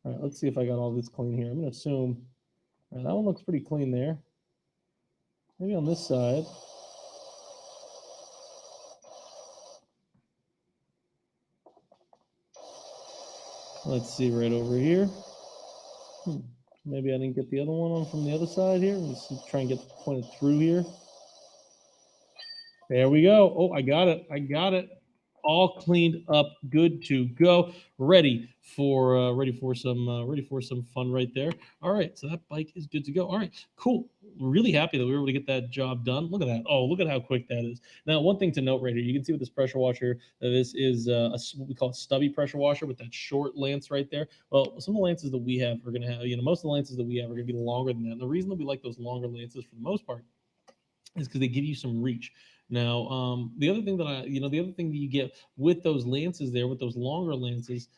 A: All right, let's see if I got all this clean here. I'm going to assume, all right, that one looks pretty clean there. Maybe on this side. Let's see right over here. Maybe I didn't get the other one on from the other side here. Let's try and get pointed through here. There we go. Oh, I got it. All cleaned up, good to go, ready for some fun right there. All right, so that bike is good to go. All right, cool. We're really happy that we were able to get that job done. Look at that. Oh, look at how quick that is. Now, one thing to note right here, you can see with this pressure washer, this is what we call a stubby pressure washer with that short lance right there. Well, some of the lances that we have are going to have, most of the lances that we have are going to be longer than that. And the reason that we like those longer lances for the most part is because they give you some reach. Now, the other thing that you get with those lances there, with those longer lances,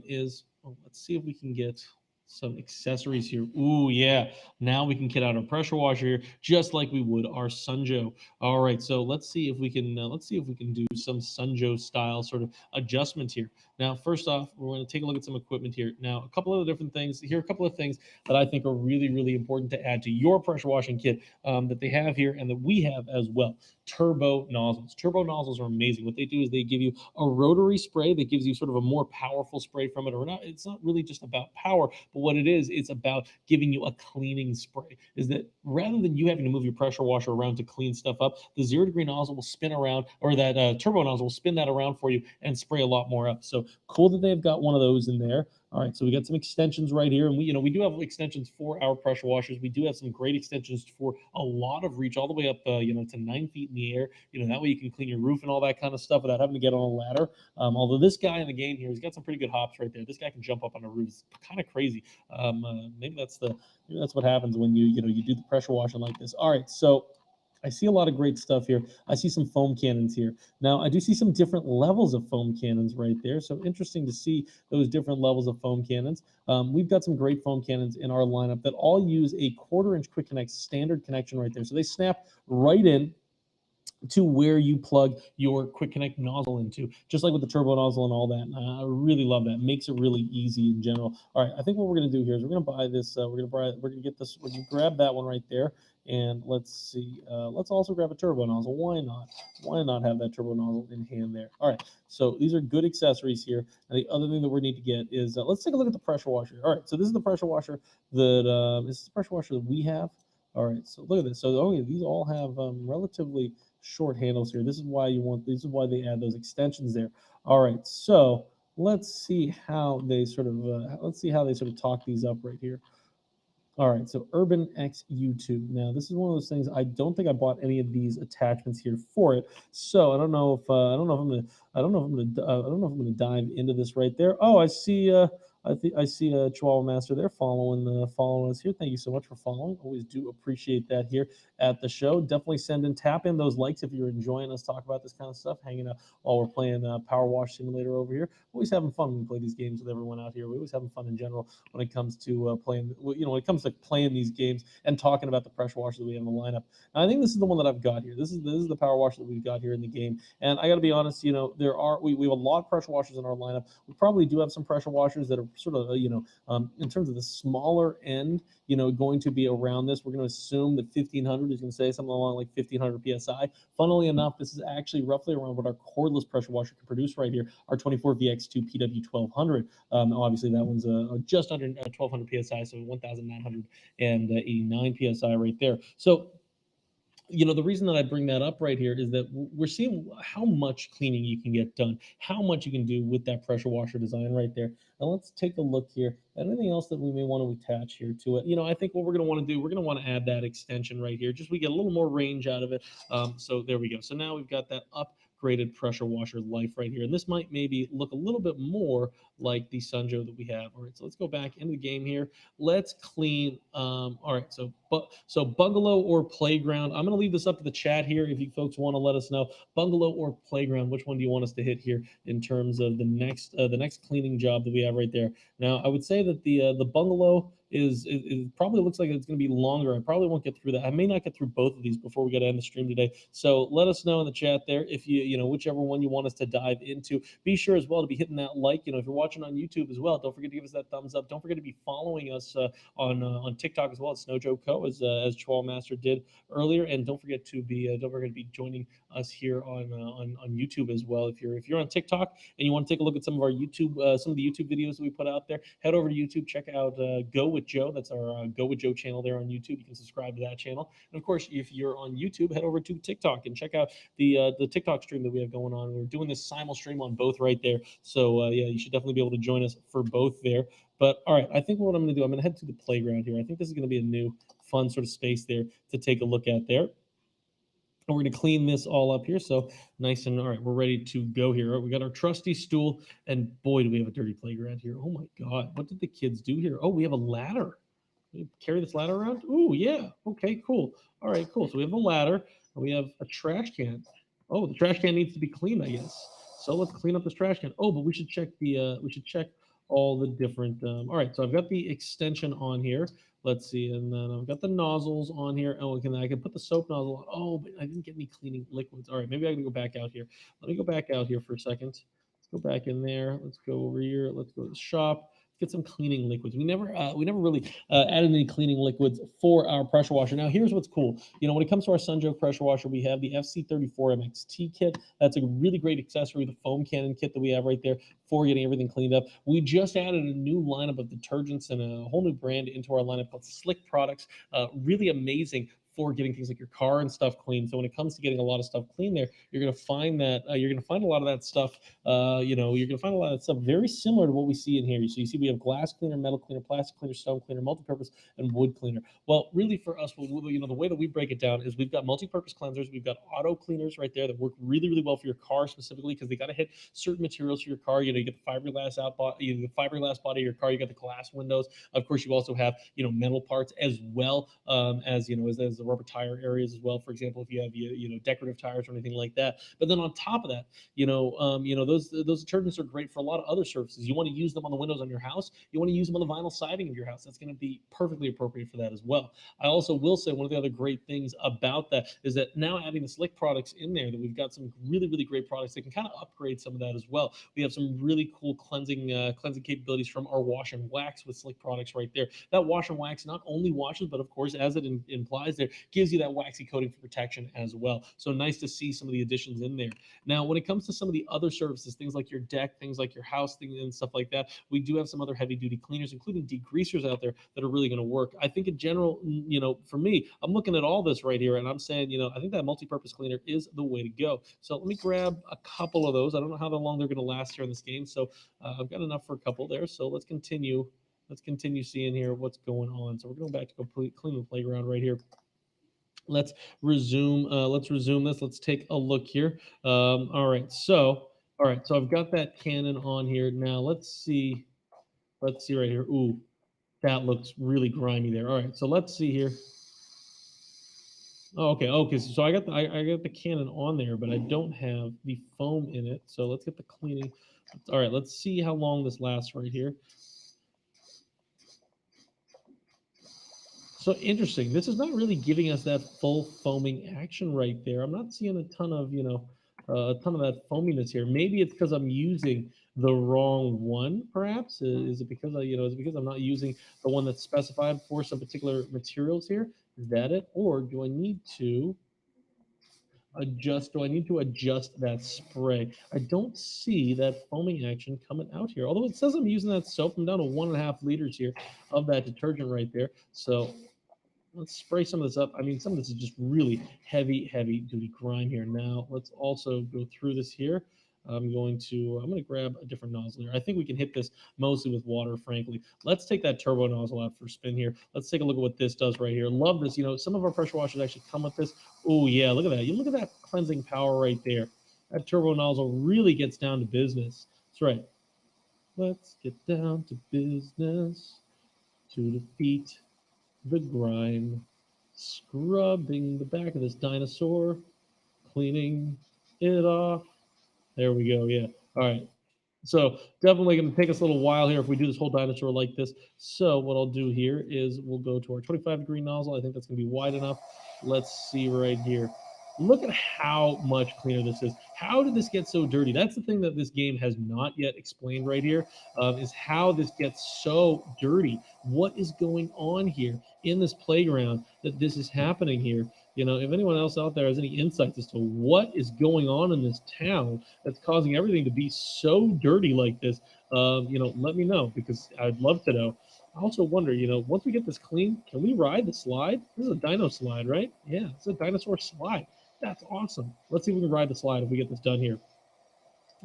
A: is let's see if we can get some accessories here. Ooh, yeah. Now we can get out our pressure washer here, just like we would our Sunjo. All right, so let's see if we can do some Sunjo style sort of adjustment here. Now, first off, we're going to take a look at some equipment here. Now, a couple of the different things. Here are a couple of things that I think are really, really important to add to your pressure washing kit that they have here and that we have as well. Turbo nozzles. Turbo nozzles are amazing. What they do is they give you a rotary spray that gives you sort of a more powerful spray from it, or not. It's not really just about power, but what it is, it's about giving you a cleaning spray. Is that rather than you having to move your pressure washer around to clean stuff up, the 0 degree nozzle will spin around, or that turbo nozzle will spin that around for you and spray a lot more up. So cool that they've got one of those in there. All right, so we got some extensions right here, and we do have extensions for our pressure washers. We do have some great extensions for a lot of reach, all the way up, to 9 feet in the air. That way you can clean your roof and all that kind of stuff without having to get on a ladder. Although this guy in the game here, he's got some pretty good hops right there. This guy can jump up on a roof. It's kind of crazy. Maybe that's what happens when you do the pressure washing like this. All right, so I see a lot of great stuff here. I see some foam cannons here. Now, I do see some different levels of foam cannons right there. So interesting to see those different levels of foam cannons. We've got some great foam cannons in our lineup that all use a 1/4 inch quick connect standard connection right there. So they snap right in to where you plug your quick connect nozzle into, just like with the turbo nozzle and all that. I really love that. Makes it really easy in general. All right, I think what we're going to do here is we're going to buy this. We're going to get this. We're going to grab that one right there, and let's see. Let's also grab a turbo nozzle. Why not? Why not have that turbo nozzle in hand there? All right. So these are good accessories here. And the other thing that we need to get is let's take a look at the pressure washer. All right. So this is the pressure washer that we have. All right. So look at this. So these all have relatively short handles here. This is why they add those extensions there. All right, so let's see how they sort of talk these up right here. All right, so Urban X U2. Now, this is one of those things. I don't think I bought any of these attachments here for it, so I don't know if I'm gonna dive into this right there. Oh, I see. I see a Chihuahua Master there following us here. Thank you so much for following. Always do appreciate that here at the show. Definitely tap in those likes if you're enjoying us talk about this kind of stuff, hanging out while we're playing Power Wash Simulator over here. Always having fun when we play these games with everyone out here. We always having fun in general when it comes to playing. When it comes to playing these games and talking about the pressure washer that we have in the lineup. And I think this is the one that I've got here. This is the power washer that we've got here in the game. And I got to be honest, we have a lot of pressure washers in our lineup. We probably do have some pressure washers that are sort of in terms of the smaller end, going to be around this. We're going to assume that 1500 is going to say something along like 1500 psi. Funnily enough, this is actually roughly around what our cordless pressure washer can produce right here. Our 24VX2 PW1200. Obviously, that one's just under 1200 psi, so 1989 psi right there. So the reason that I bring that up right here is that we're seeing how much cleaning you can get done, how much you can do with that pressure washer design right there. Now let's take a look here at anything else that we may want to attach here to it. I think what we're going to want to do, we're going to want to add that extension right here. Just we get a little more range out of it. So there we go. So now we've got that upgraded pressure washer life right here. And this might maybe look a little bit more like the Sunjo that we have. All right, so let's go back into the game here. Let's clean. All right, so bungalow or playground. I'm going to leave this up to the chat here if you folks want to let us know. Bungalow or playground, which one do you want us to hit here in terms of the next cleaning job that we have right there? Now, I would say that the bungalow is probably looks like it's going to be longer. I probably won't get through that. I may not get through both of these before we get to end the stream today. So let us know in the chat there if whichever one you want us to dive into. Be sure as well to be hitting that like. If you're watching on YouTube as well, don't forget to give us that thumbs up. Don't forget to be following us on TikTok as well at Snowjo Co. as Chihuahua Master did earlier, and don't forget to be joining us here on YouTube as well. If you're on TikTok and you want to take a look at some of our some of the YouTube videos that we put out there, head over to YouTube, check out Go with Joe. That's our Go with Joe channel there on YouTube. You can subscribe to that channel. And of course, if you're on YouTube, head over to TikTok and check out the TikTok stream that we have going on. We're doing this simul stream on both right there. So yeah, you should definitely be able to join us for both there. But all right, I think what I'm going to do, I'm going to head to the playground here. I think this is going to be a new fun sort of space there to take a look at there. And we're going to clean this all up here. So nice and all right, we're ready to go here. Right, we got our trusty stool, and boy, do we have a dirty playground here. Oh my God, what did the kids do here? Oh, we have a ladder. We carry this ladder around? Oh, yeah. Okay, cool. All right, cool. So we have a ladder, and we have a trash can. Oh, the trash can needs to be cleaned, I guess. So let's clean up this trash can. Oh, but we should check all the different. All right, so I've got the extension on here. Let's see, and then I've got the nozzles on here. Oh, I can put the soap nozzle on. Oh, but I didn't get any cleaning liquids. All right, maybe I can go back out here. Let me go back out here for a second. Let's go back in there. Let's go over here. Let's go to the shop. Get some cleaning liquids. We never really added any cleaning liquids for our pressure washer. Now, here's what's cool. When it comes to our Sunjoke pressure washer, we have the FC34 MXT kit. That's a really great accessory, the foam cannon kit that we have right there for getting everything cleaned up. We just added a new lineup of detergents and a whole new brand into our lineup called Slick Products. Really amazing for getting things like your car and stuff clean. So when it comes to getting a lot of stuff clean there, you're going to find that you're going to find a lot of that stuff. You're going to find a lot of that stuff very similar to what we see in here. So you see, we have glass cleaner, metal cleaner, plastic cleaner, stone cleaner, multi-purpose, and wood cleaner. Well, really for us, the way that we break it down is we've got multi-purpose cleansers, we've got auto cleaners right there that work really, really well for your car specifically because they got to hit certain materials for your car. You get the fiberglass the fiberglass body of your car, you got the glass windows. Of course, you also have metal parts as well as as the rubber tire areas as well. For example, if you have decorative tires or anything like that. But then on top of that, those detergents are great for a lot of other surfaces. You want to use them on the windows on your house. You want to use them on the vinyl siding of your house. That's going to be perfectly appropriate for that as well. I also will say one of the other great things about that is that now adding the Slick products in there, that we've got some really, really great products that can kind of upgrade some of that as well. We have some really cool cleansing capabilities from our wash and wax with Slick products right there. That wash and wax not only washes, but of course, as it implies there, gives you that waxy coating for protection as well. So nice to see some of the additions in there. Now, when it comes to some of the other services, things like your deck, things like your house, things and stuff like that, we do have some other heavy duty cleaners, including degreasers out there that are really going to work. I think in general, for me, I'm looking at all this right here and I'm saying, I think that multi-purpose cleaner is the way to go. So let me grab a couple of those. I don't know how long they're going to last here in this game. So I've got enough for a couple there. So let's continue. Let's continue seeing here what's going on. So we're going back to complete clean the playground right here. Let's resume. Let's resume this. Let's take a look here. All right. So I've got that cannon on here now. Let's see. Let's see right here. Ooh, that looks really grimy there. All right. So let's see here. Oh, okay. Okay. So I got the cannon on there, but I don't have the foam in it. So let's get the cleaning. All right. Let's see how long this lasts right here. So interesting. This is not really giving us that full foaming action right there. I'm not seeing a ton of, a ton of that foaminess here. Maybe it's because I'm using the wrong one, perhaps. Is it because is it because I'm not using the one that's specified for some particular materials here? Is that it? Or do I need to adjust? Do I need to adjust that spray? I don't see that foaming action coming out here. Although it says I'm using that soap, I'm down to 1.5 liters here of that detergent right there. So let's spray some of this up. I mean, some of this is just really heavy duty grime here. Now, let's also go through this here. I'm going to grab a different nozzle here. I think we can hit this mostly with water, frankly. Let's take that turbo nozzle out for a spin here. Let's take a look at what this does right here. Love this. Some of our pressure washers actually come with this. Oh, yeah, look at that. You look at that cleansing power right there. That turbo nozzle really gets down to business. That's right. Let's get down to business to defeat the grime, scrubbing the back of this dinosaur, cleaning it off. There we go. Yeah. All right. So definitely going to take us a little while here if we do this whole dinosaur like this. So what I'll do here is we'll go to our 25-degree nozzle. I think that's going to be wide enough. Let's see right here. Look at how much cleaner this is. How did this get so dirty? That's the thing that this game has not yet explained right here, is how this gets so dirty. What is going on here in this playground that this is happening here? If anyone else out there has any insights as to what is going on in this town that's causing everything to be so dirty like this, let me know because I'd love to know. I also wonder, once we get this clean, can we ride the slide? This is a dino slide, right? Yeah, it's a dinosaur slide. That's awesome. Let's see if we can ride the slide if we get this done here.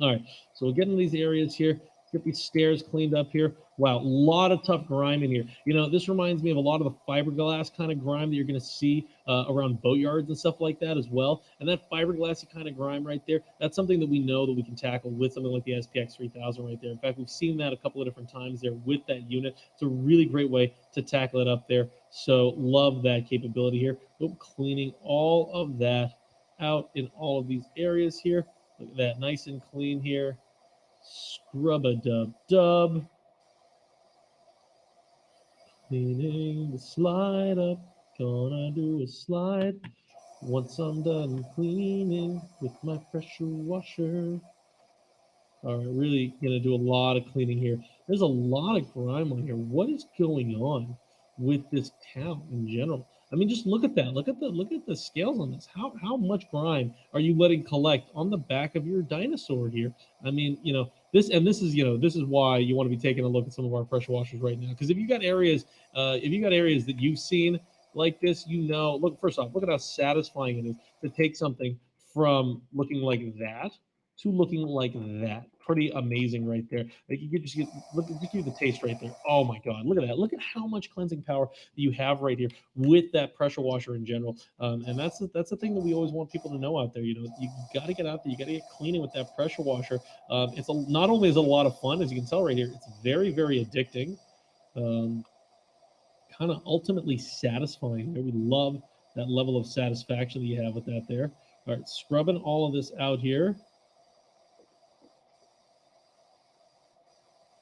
A: All right, so we'll get into these areas here, get these stairs cleaned up here. Wow, a lot of tough grime in here. This reminds me of a lot of the fiberglass kind of grime that you're going to see around boatyards and stuff like that as well. And that fiberglassy kind of grime right there, that's something that we know that we can tackle with something like the SPX 3000 right there. In fact, we've seen that a couple of different times there with that unit. It's a really great way to tackle it up there. So love that capability here. Boom, cleaning all of that out in all of these areas here. Look at that, nice and clean here. Scrub-a-dub-dub. Cleaning the slide up. Gonna do a slide. Once I'm done cleaning with my pressure washer. All right, really gonna do a lot of cleaning here. There's a lot of grime on here. What is going on with this town in general? I mean, just look at that. Look at the scales on this. How much grime are you letting collect on the back of your dinosaur here? I mean, this is why you want to be taking a look at some of our pressure washers right now. Because if you got areas that you've seen like this, look, first off, look at how satisfying it is to take something from looking like that to looking like that. Pretty amazing right there. Like you could just give the taste right there. Oh my God, look at that. Look at how much cleansing power you have right here with that pressure washer in general. And that's the thing that we always want people to know out there. You got to get out there. You got to get cleaning with that pressure washer. Not only is it a lot of fun, as you can tell right here, it's very, very addicting. Kind of ultimately satisfying. We love that level of satisfaction that you have with that there. All right, scrubbing all of this out here.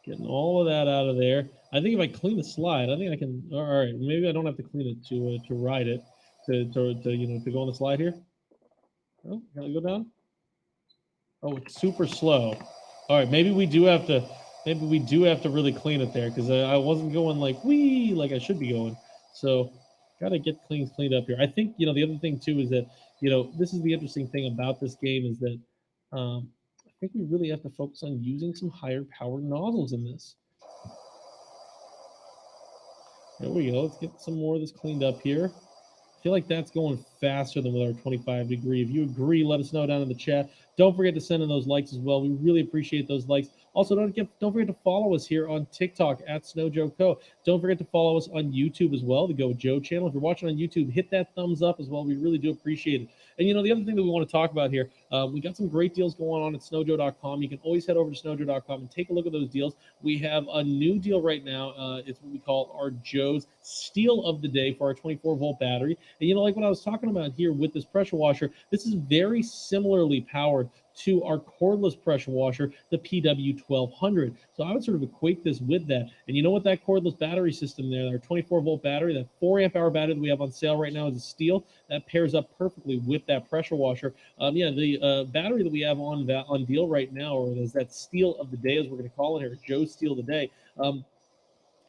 A: Getting all of that out of there. I think if I clean the slide, I think I can. All right, maybe I don't have to clean it to ride it to go on the slide here. Oh, can I go down? Oh, it's super slow. All right, maybe we do have to. Maybe we do have to really clean it there because I wasn't going like wee like I should be going. So, gotta get cleaned up here. I think the other thing too is that this is the interesting thing about this game is that I think we really have to focus on using some higher power nozzles in this. There we go. Let's get some more of this cleaned up here. I feel like that's going faster than with our 25 degree. If you agree, let us know down in the chat. Don't forget to send in those likes as well. We really appreciate those likes. Also, don't forget to follow us here on TikTok at SnowJoeCo. Don't forget to follow us on YouTube as well, the Go Joe channel. If you're watching on YouTube, hit that thumbs up as well. We really do appreciate it. And the other thing that we want to talk about here, we got some great deals going on at snowjoe.com. You can always head over to snowjoe.com and take a look at those deals. We have a new deal right now. It's what we call our Joe's Steal of the Day for our 24-volt battery. And like what I was talking about here with this pressure washer, this is very similarly powered to our cordless pressure washer, the PW1200. So I would sort of equate this with that. And you know what that cordless battery system there, our 24-volt battery, that 4-amp-hour battery that we have on sale right now is a steal. That pairs up perfectly with that pressure washer. The battery that we have on deal right now, or is that steal of the day, as we're going to call it here, Joe's Steal of the Day,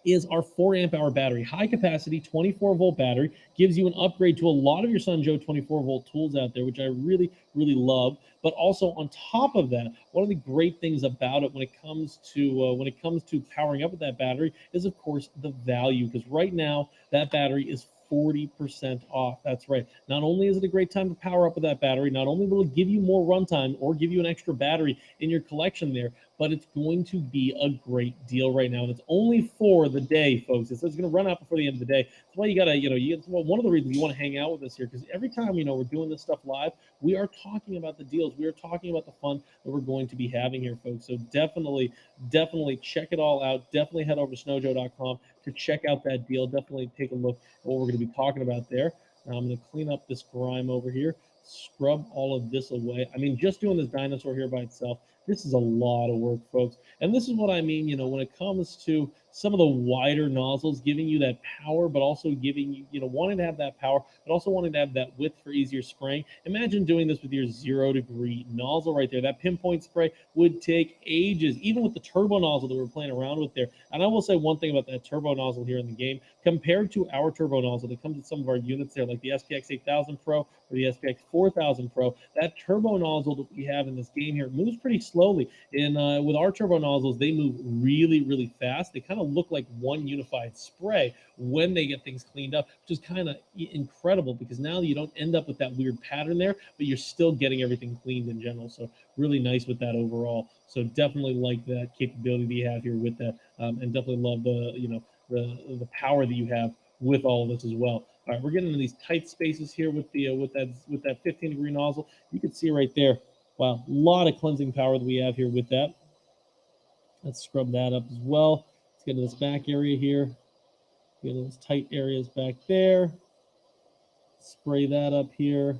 A: is our 4-amp-hour battery. High capacity 24-volt battery gives you an upgrade to a lot of your Sun Joe 24-volt tools out there, which I really, really love. But also on top of that, one of the great things about it when it comes to powering up with that battery is, of course, the value. Because right now that battery is 40% off. That's right. Not only is it a great time to power up with that battery, not only will it give you more runtime or give you an extra battery in your collection there, but it's going to be a great deal right now. And it's only for the day, folks. It's going to run out before the end of the day. That's why you got to, one of the reasons you want to hang out with us here, because every time, we're doing this stuff live, we are talking about the deals. We are talking about the fun that we're going to be having here, folks. So definitely check it all out. Definitely head over to snowjoe.com to check out that deal. Definitely take a look at what we're going to be talking about there. Now I'm going to clean up this grime over here, scrub all of this away. I mean, just doing this dinosaur here by itself, this is a lot of work, folks. And this is what I mean, when it comes to some of the wider nozzles, giving you that power, but also giving you, wanting to have that power, but also wanting to have that width for easier spraying. Imagine doing this with your 0-degree nozzle right there. That pinpoint spray would take ages, even with the turbo nozzle that we're playing around with there. And I will say one thing about that turbo nozzle here in the game, compared to our turbo nozzle that comes with some of our units there, like the SPX 8000 Pro or the SPX 4000 Pro, that turbo nozzle that we have in this game here moves pretty slowly. And with our turbo nozzles, they move really, really fast. They kind of look like one unified spray when they get things cleaned up, which is kind of incredible because now you don't end up with that weird pattern there, but you're still getting everything cleaned in general. So really nice with that overall. So definitely like that capability that you have here with that, and definitely love the power that you have with all of this as well. All right, we're getting into these tight spaces here with that 15-degree nozzle. You can see right there. Wow, a lot of cleansing power that we have here with that. Let's scrub that up as well. Let's get into this back area here. Get those tight areas back there. Spray that up here.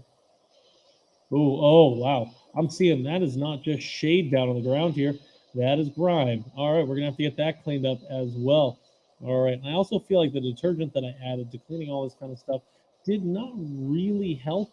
A: Oh, wow. I'm seeing that is not just shade down on the ground here. That is grime. All right, we're going to have to get that cleaned up as well. All right. And I also feel like the detergent that I added to cleaning all this kind of stuff did not really help.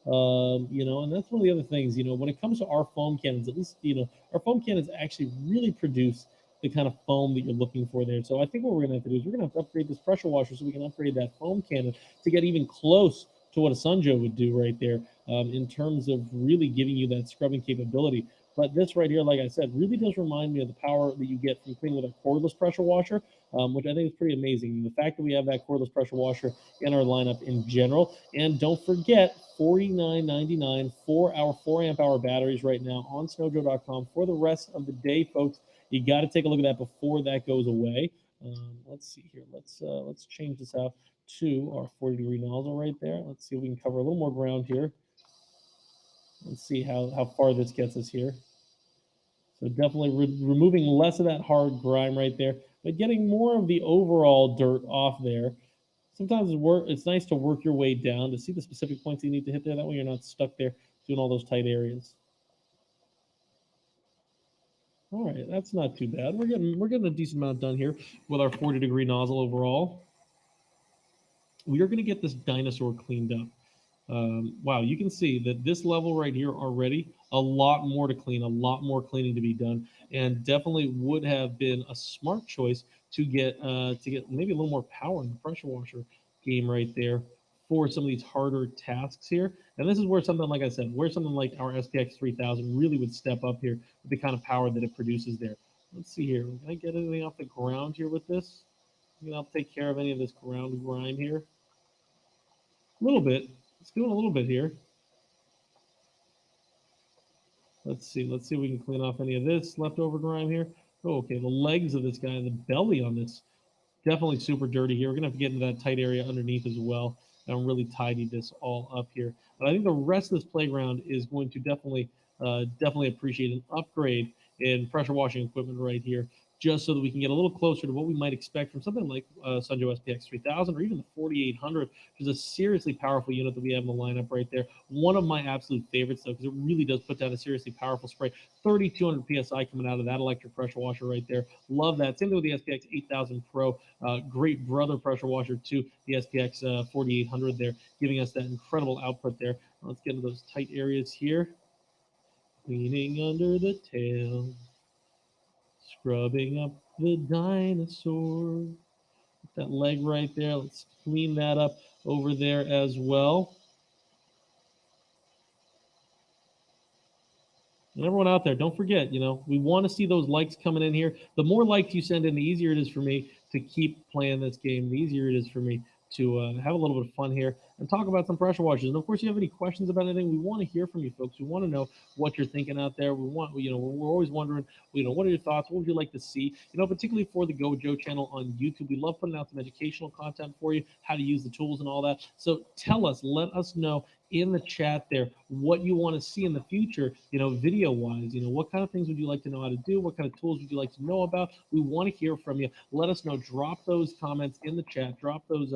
A: You know, and that's one of the other things, you know, when it comes to our foam cannons, at least, you know, our foam cannons actually really produce the kind of foam that you're looking for there. So I think what we're going to have to do is we're going to have to upgrade this pressure washer so we can upgrade that foam cannon to get even close to what a Sunjo would do right there, in terms of really giving you that scrubbing capability. But this right here, like I said, really does remind me of the power that you get from cleaning with a cordless pressure washer, which I think is pretty amazing. The fact that we have that cordless pressure washer in our lineup in general. And don't forget, $49.99 for our 4 amp hour batteries right now on snowjoe.com for the rest of the day, folks. You got to take a look at that before that goes away. Let's see here. Let's change this out to our 40-degree nozzle right there. Let's see if we can cover a little more ground here. Let's see how far this gets us here. So definitely removing less of that hard grime right there, but getting more of the overall dirt off there. Sometimes it's nice to work your way down to see the specific points you need to hit there. That way you're not stuck there doing all those tight areas. All right, that's not too bad. We're getting a decent amount done here with our 40-degree nozzle overall. We are going to get this dinosaur cleaned up. Wow, you can see that this level right here already, a lot more to clean, a lot more cleaning to be done, and definitely would have been a smart choice to get maybe a little more power in the pressure washer game right there for some of these harder tasks here. And this is where something, like I said, where something like our SPX 3000 really would step up here with the kind of power that it produces there. Let's see here. Can I get anything off the ground here with this? I'll take care of any of this ground grime here. A little bit. It's doing a little bit here. Let's see. Let's see if we can clean off any of this leftover grime here. Oh, okay. The legs of this guy, the belly on this, definitely super dirty here. We're going to have to get into that tight area underneath as well and really tidy this all up here. But I think the rest of this playground is going to definitely appreciate an upgrade in pressure washing equipment right here, just so that we can get a little closer to what we might expect from something like Sunjo SPX 3000 or even the 4800, which is a seriously powerful unit that we have in the lineup right there. One of my absolute favorites, though, because it really does put down a seriously powerful spray. 3,200 PSI coming out of that electric pressure washer right there. Love that. Same thing with the SPX 8000 Pro. Great brother pressure washer to the SPX 4800 there, giving us that incredible output there. Let's get into those tight areas here. Cleaning under the tail, scrubbing up the dinosaur. That leg right there, let's clean that up over there as well. And everyone out there, don't forget, you know, we want to see those likes coming in here. The more likes you send in, the easier it is for me to keep playing this game. The easier it is for me to have a little bit of fun here and talk about some pressure washers. And of course, if you have any questions about anything, we want to hear from you folks. We want to know what you're thinking out there. We want, you know, we're always wondering, you know, what are your thoughts? What would you like to see? You know, particularly for the Go Joe channel on YouTube, we love putting out some educational content for you, how to use the tools and all that. So tell us, let us know in the chat there what you want to see in the future, you know, video wise. You know, what kind of things would you like to know how to do? What kind of tools would you like to know about? We want to hear from you. Let us know. Drop those comments in the chat. Drop those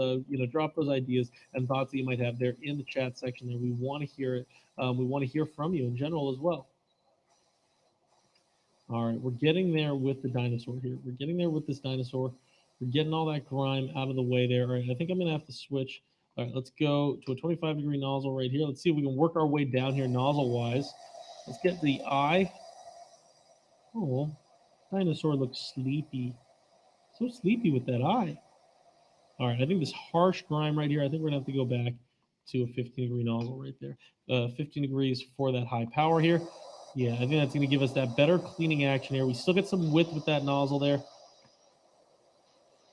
A: drop those ideas and thoughts that you might have there in the chat section there. We want to hear it. We want to hear from you in general as well. All right, we're getting there with the dinosaur here. We're getting there with this dinosaur. We're getting all that grime out of the way there. All right, I think I'm going to have to switch. All right, let's go to a 25-degree nozzle right here. Let's see if we can work our way down here nozzle-wise. Let's get the eye. Oh, dinosaur looks sleepy. So sleepy with that eye. All right, I think this harsh grime right here, I think we're going to have to go back to a 15-degree nozzle right there. 15 degrees for that high power here. Yeah, I think that's going to give us that better cleaning action here. We still get some width with that nozzle there.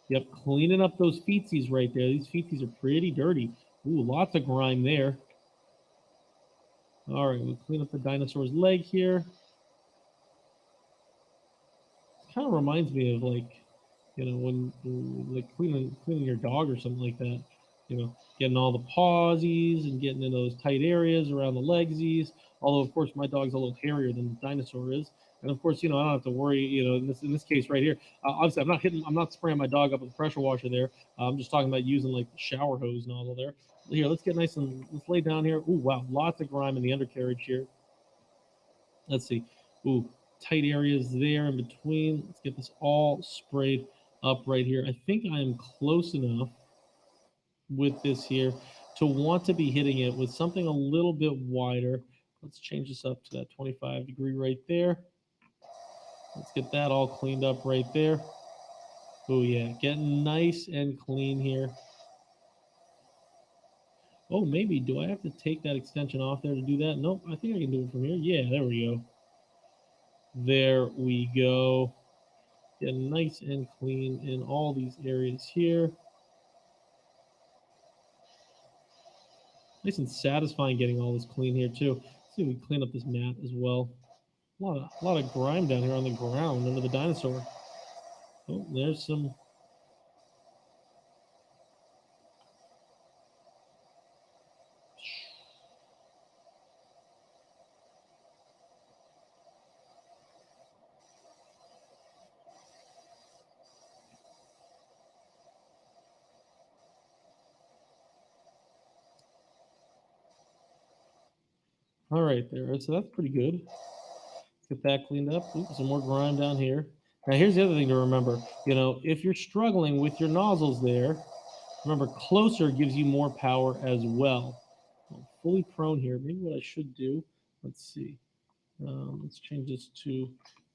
A: Yep, cleaning up those feetsies right there. These feetsies are pretty dirty. Ooh, lots of grime there. All right, we'll clean up the dinosaur's leg here. It kind of reminds me of, like, you know, when like cleaning your dog or something like that. You know, getting all the pawsies and getting in those tight areas around the legsies. Although, of course, my dog's a little hairier than the dinosaur is. And of course, you know, I don't have to worry. You know, in this case right here, obviously, I'm not spraying my dog up with a pressure washer there. I'm just talking about using like the shower hose nozzle there. Here, let's get nice and let's lay down here. Ooh, wow, lots of grime in the undercarriage here. Let's see. Ooh, tight areas there in between. Let's get this all sprayed up right here. I think I am close enough with this here to want to be hitting it with something a little bit wider. Let's change this up to that 25-degree right there. Let's get that all cleaned up right there. Oh yeah, getting nice and clean here. Oh, maybe, do I have to take that extension off there to do that? Nope, I think I can do it from here. Yeah, there we go. There we go. Getting nice and clean in all these areas here. Nice and satisfying getting all this clean here too. Let's see if we can clean up this mat as well. A lot of grime down here on the ground under the dinosaur. Oh, there's some. All right there. So that's pretty good. Let's get that cleaned up. Ooh, some more grime down here. Now here's the other thing to remember. You know, if you're struggling with your nozzles there, remember closer gives you more power as well. I'm fully prone here. Maybe what I should do. Let's see. Let's change this to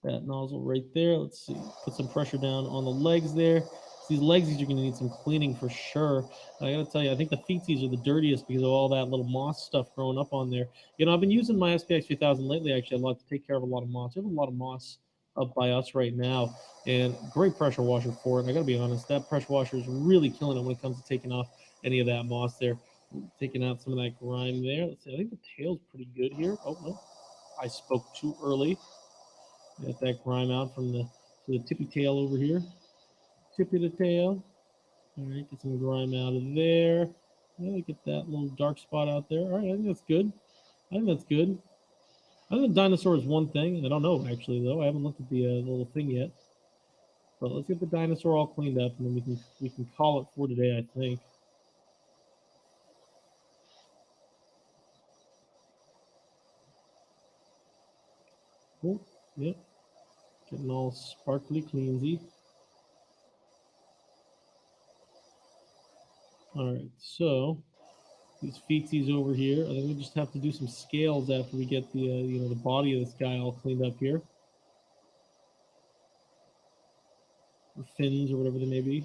A: that nozzle right there. Let's see. Put some pressure down on the legs there. So these legs, you're going to need some cleaning for sure. I got to tell you, I think the feetsies are the dirtiest because of all that little moss stuff growing up on there. You know, I've been using my SPX 3000 lately, actually, a lot to take care of a lot of moss. We have a lot of moss up by us right now, and great pressure washer for it. I got to be honest, that pressure washer is really killing it when it comes to taking off any of that moss there. Taking out some of that grime there. Let's see. I think the tail's pretty good here. Oh, no. I spoke too early. Get that grime out from the tippy tail over here. Tippy the tail. All right, get some grime out of there. Yeah, get that little dark spot out there. All right, I think that's good. I think that's good. I think the dinosaur is one thing. I don't know actually though. I haven't looked at the little thing yet. But let's get the dinosaur all cleaned up, and then we can call it for today. I think. Cool. Yep. Getting all sparkly cleansy. All right, so these feetsies over here. I think we just have to do some scales after we get the you know, the body of this guy all cleaned up here, or fins or whatever they may be.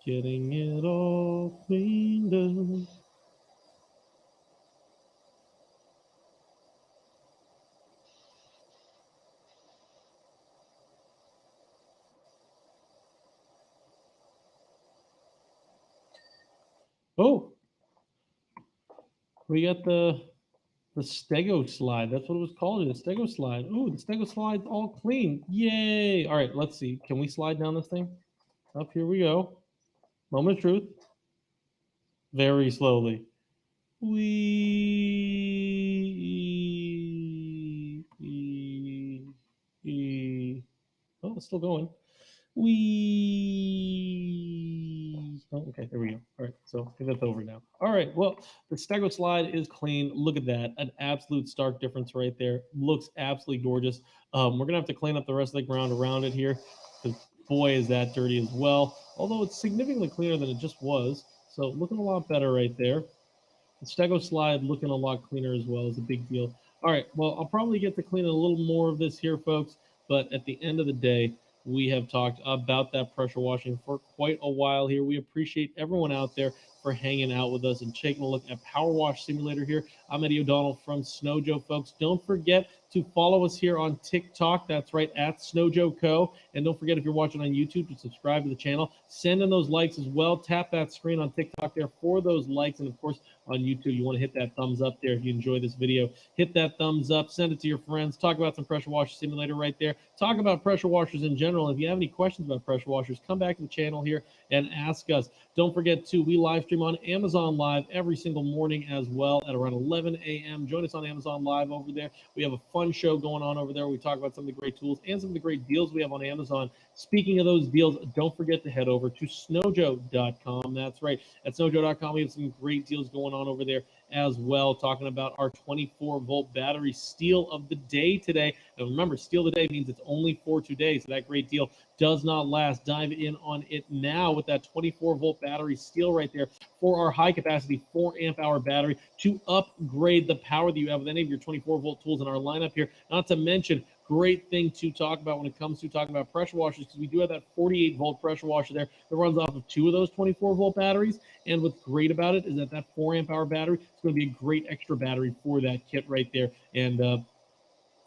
A: Getting it all cleaned up. Oh, we got the stego slide. That's what it was called. The stego slide. Oh, the stego slide's all clean. Yay! All right, let's see. Can we slide down this thing? Up here we go. Moment of truth. Very slowly. Oh, it's still going. Oh, okay, there we go. All right, so I think that's over now. All right, well, the stego slide is clean. Look at that, an absolute stark difference right there. Looks absolutely gorgeous. We're gonna have to clean up the rest of the ground around it here, because boy, is that dirty as well. Although it's significantly cleaner than it just was, so looking a lot better right there. The stego slide looking a lot cleaner as well is a big deal. All right, well, I'll probably get to clean a little more of this here, folks, but at the end of the day, we have talked about that pressure washing for quite a while here. We appreciate everyone out there for hanging out with us and taking a look at Power Wash Simulator here. I'm Eddie O'Donnell from Snow Joe, folks. Don't forget to follow us here on TikTok. That's right, at Snow Joe Co. And don't forget, if you're watching on YouTube, to subscribe to the channel. Send in those likes as well. Tap that screen on TikTok there for those likes. And of course, on YouTube, you want to hit that thumbs up there if you enjoy this video. Hit that thumbs up. Send it to your friends. Talk about some pressure washer simulator right there. Talk about pressure washers in general. If you have any questions about pressure washers, come back to the channel here and ask us. Don't forget, too, we live stream on Amazon Live every single morning as well at around 11 a.m. Join us on Amazon Live over there. We have a fun show going on over there. We talk about some of the great tools and some of the great deals we have on Amazon. Speaking of those deals, don't forget to head over to snowjoe.com. That's right. At snowjoe.com, we have some great deals going on over there as well, talking about our 24-volt battery steal of the day today. And remember, steal of the day means it's only for today, so that great deal does not last. Dive in on it now with that 24-volt battery steal right there for our high-capacity 4-amp-hour battery to upgrade the power that you have with any of your 24-volt tools in our lineup here. Not to mention, great thing to talk about when it comes to talking about pressure washers, because we do have that 48-volt pressure washer there that runs off of 2 of those 24-volt batteries. And what's great about it is that 4-amp-hour battery is going to be a great extra battery for that kit right there, and a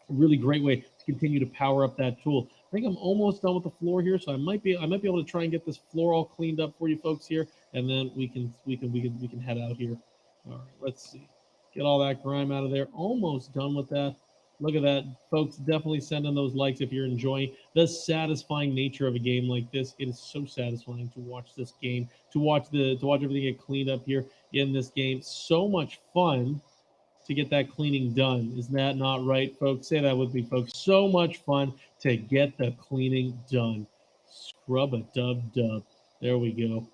A: really great way to continue to power up that tool. I think I'm almost done with the floor here, so I might be able to try and get this floor all cleaned up for you folks here, and then we can head out here. All right, let's see. Get all that grime out of there. Almost done with that. Look at that, folks. Definitely send in those likes if you're enjoying the satisfying nature of a game like this. It is so satisfying to watch this game, to watch everything get cleaned up here in this game. So much fun to get that cleaning done. Isn't that not right, folks? Say that with me, folks. So much fun to get the cleaning done. Scrub a dub dub. There we go.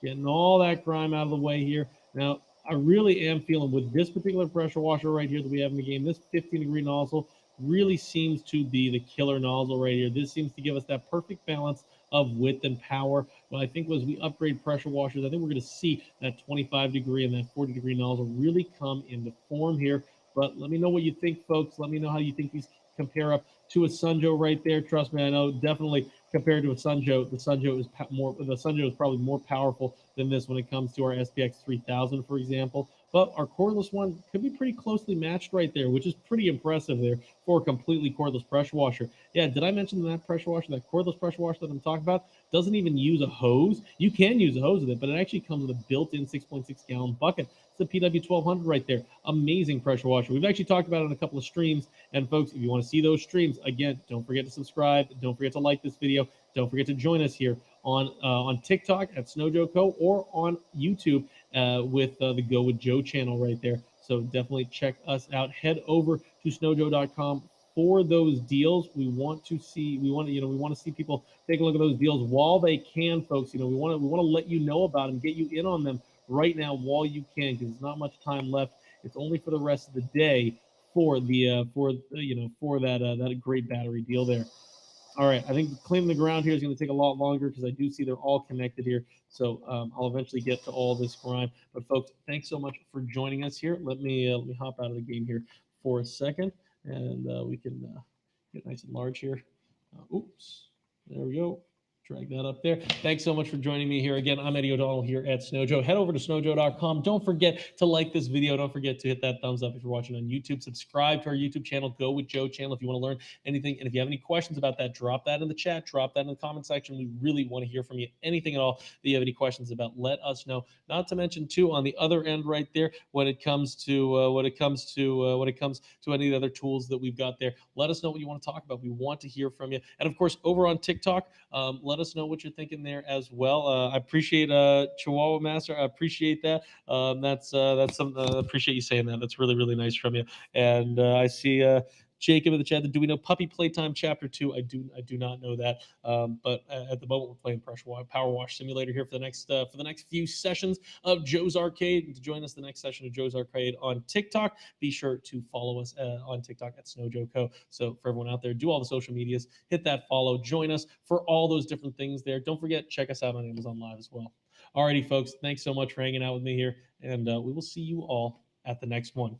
A: Getting all that grime out of the way here. Now, I really am feeling with this particular pressure washer right here that we have in the game, this 15-degree nozzle really seems to be the killer nozzle right here. This seems to give us that perfect balance of width and power. But I think as we upgrade pressure washers, I think we're going to see that 25-degree and that 40-degree nozzle really come into form here. But let me know what you think, folks. Let me know how you think these compare up to a Sunjo right there. Trust me, I know definitely compared to a Sunjo, the Sunjo is probably more powerful than this when it comes to our SPX 3000, for example. But our cordless one could be pretty closely matched right there, which is pretty impressive there for a completely cordless pressure washer. Yeah, did I mention that pressure washer, that cordless pressure washer that I'm talking about, doesn't even use a hose? You can use a hose with it, but it actually comes with a built-in 6.6 gallon bucket. It's a PW1200 right there. Amazing pressure washer. We've actually talked about it on a couple of streams. And folks, if you want to see those streams, again, don't forget to subscribe. Don't forget to like this video. Don't forget to join us here on TikTok at SnowJoeCo or on YouTube with the Go With Joe channel right there. So definitely check us out. Head over to snowjoe.com for those deals. We want to see people take a look at those deals while they can, folks. We want to let you know about them, get you in on them right now while you can, because there's not much time left. It's only for the rest of the day for that great battery deal there. All right, I think cleaning the ground here is going to take a lot longer because I do see they're all connected here. So I'll eventually get to all this grime. But folks, thanks so much for joining us here. Let me hop out of the game here for a second, and we can get nice and large here. Oops, there we go. Drag that up there. Thanks so much for joining me here again. I'm Eddie O'Donnell here at SnowJoe. Head over to snowjoe.com. Don't forget to like this video. Don't forget to hit that thumbs up if you're watching on YouTube. Subscribe to our YouTube channel, Go With Joe channel, if you want to learn anything. And if you have any questions about that, drop that in the chat. Drop that in the comment section. We really want to hear from you. Anything at all that you have any questions about, let us know. Not to mention, too, on the other end right there, when it comes to any of the other tools that we've got there, let us know what you want to talk about. We want to hear from you. And of course, over on TikTok, let us know what you're thinking there as well. I appreciate Chihuahua Master. I appreciate that. That's something. Appreciate you saying that. That's really, really nice from you. And I see Jacob in the chat. Do we know Puppy Playtime Chapter 2? I do not know that. But at the moment, we're playing Power Wash Simulator here for the next few sessions of Joe's Arcade. And to join us the next session of Joe's Arcade on TikTok, be sure to follow us on TikTok at SnowJoeCo. So for everyone out there, do all the social medias, hit that follow, join us for all those different things there. Don't forget, check us out on Amazon Live as well. Alrighty, folks, thanks so much for hanging out with me here, and we will see you all at the next one.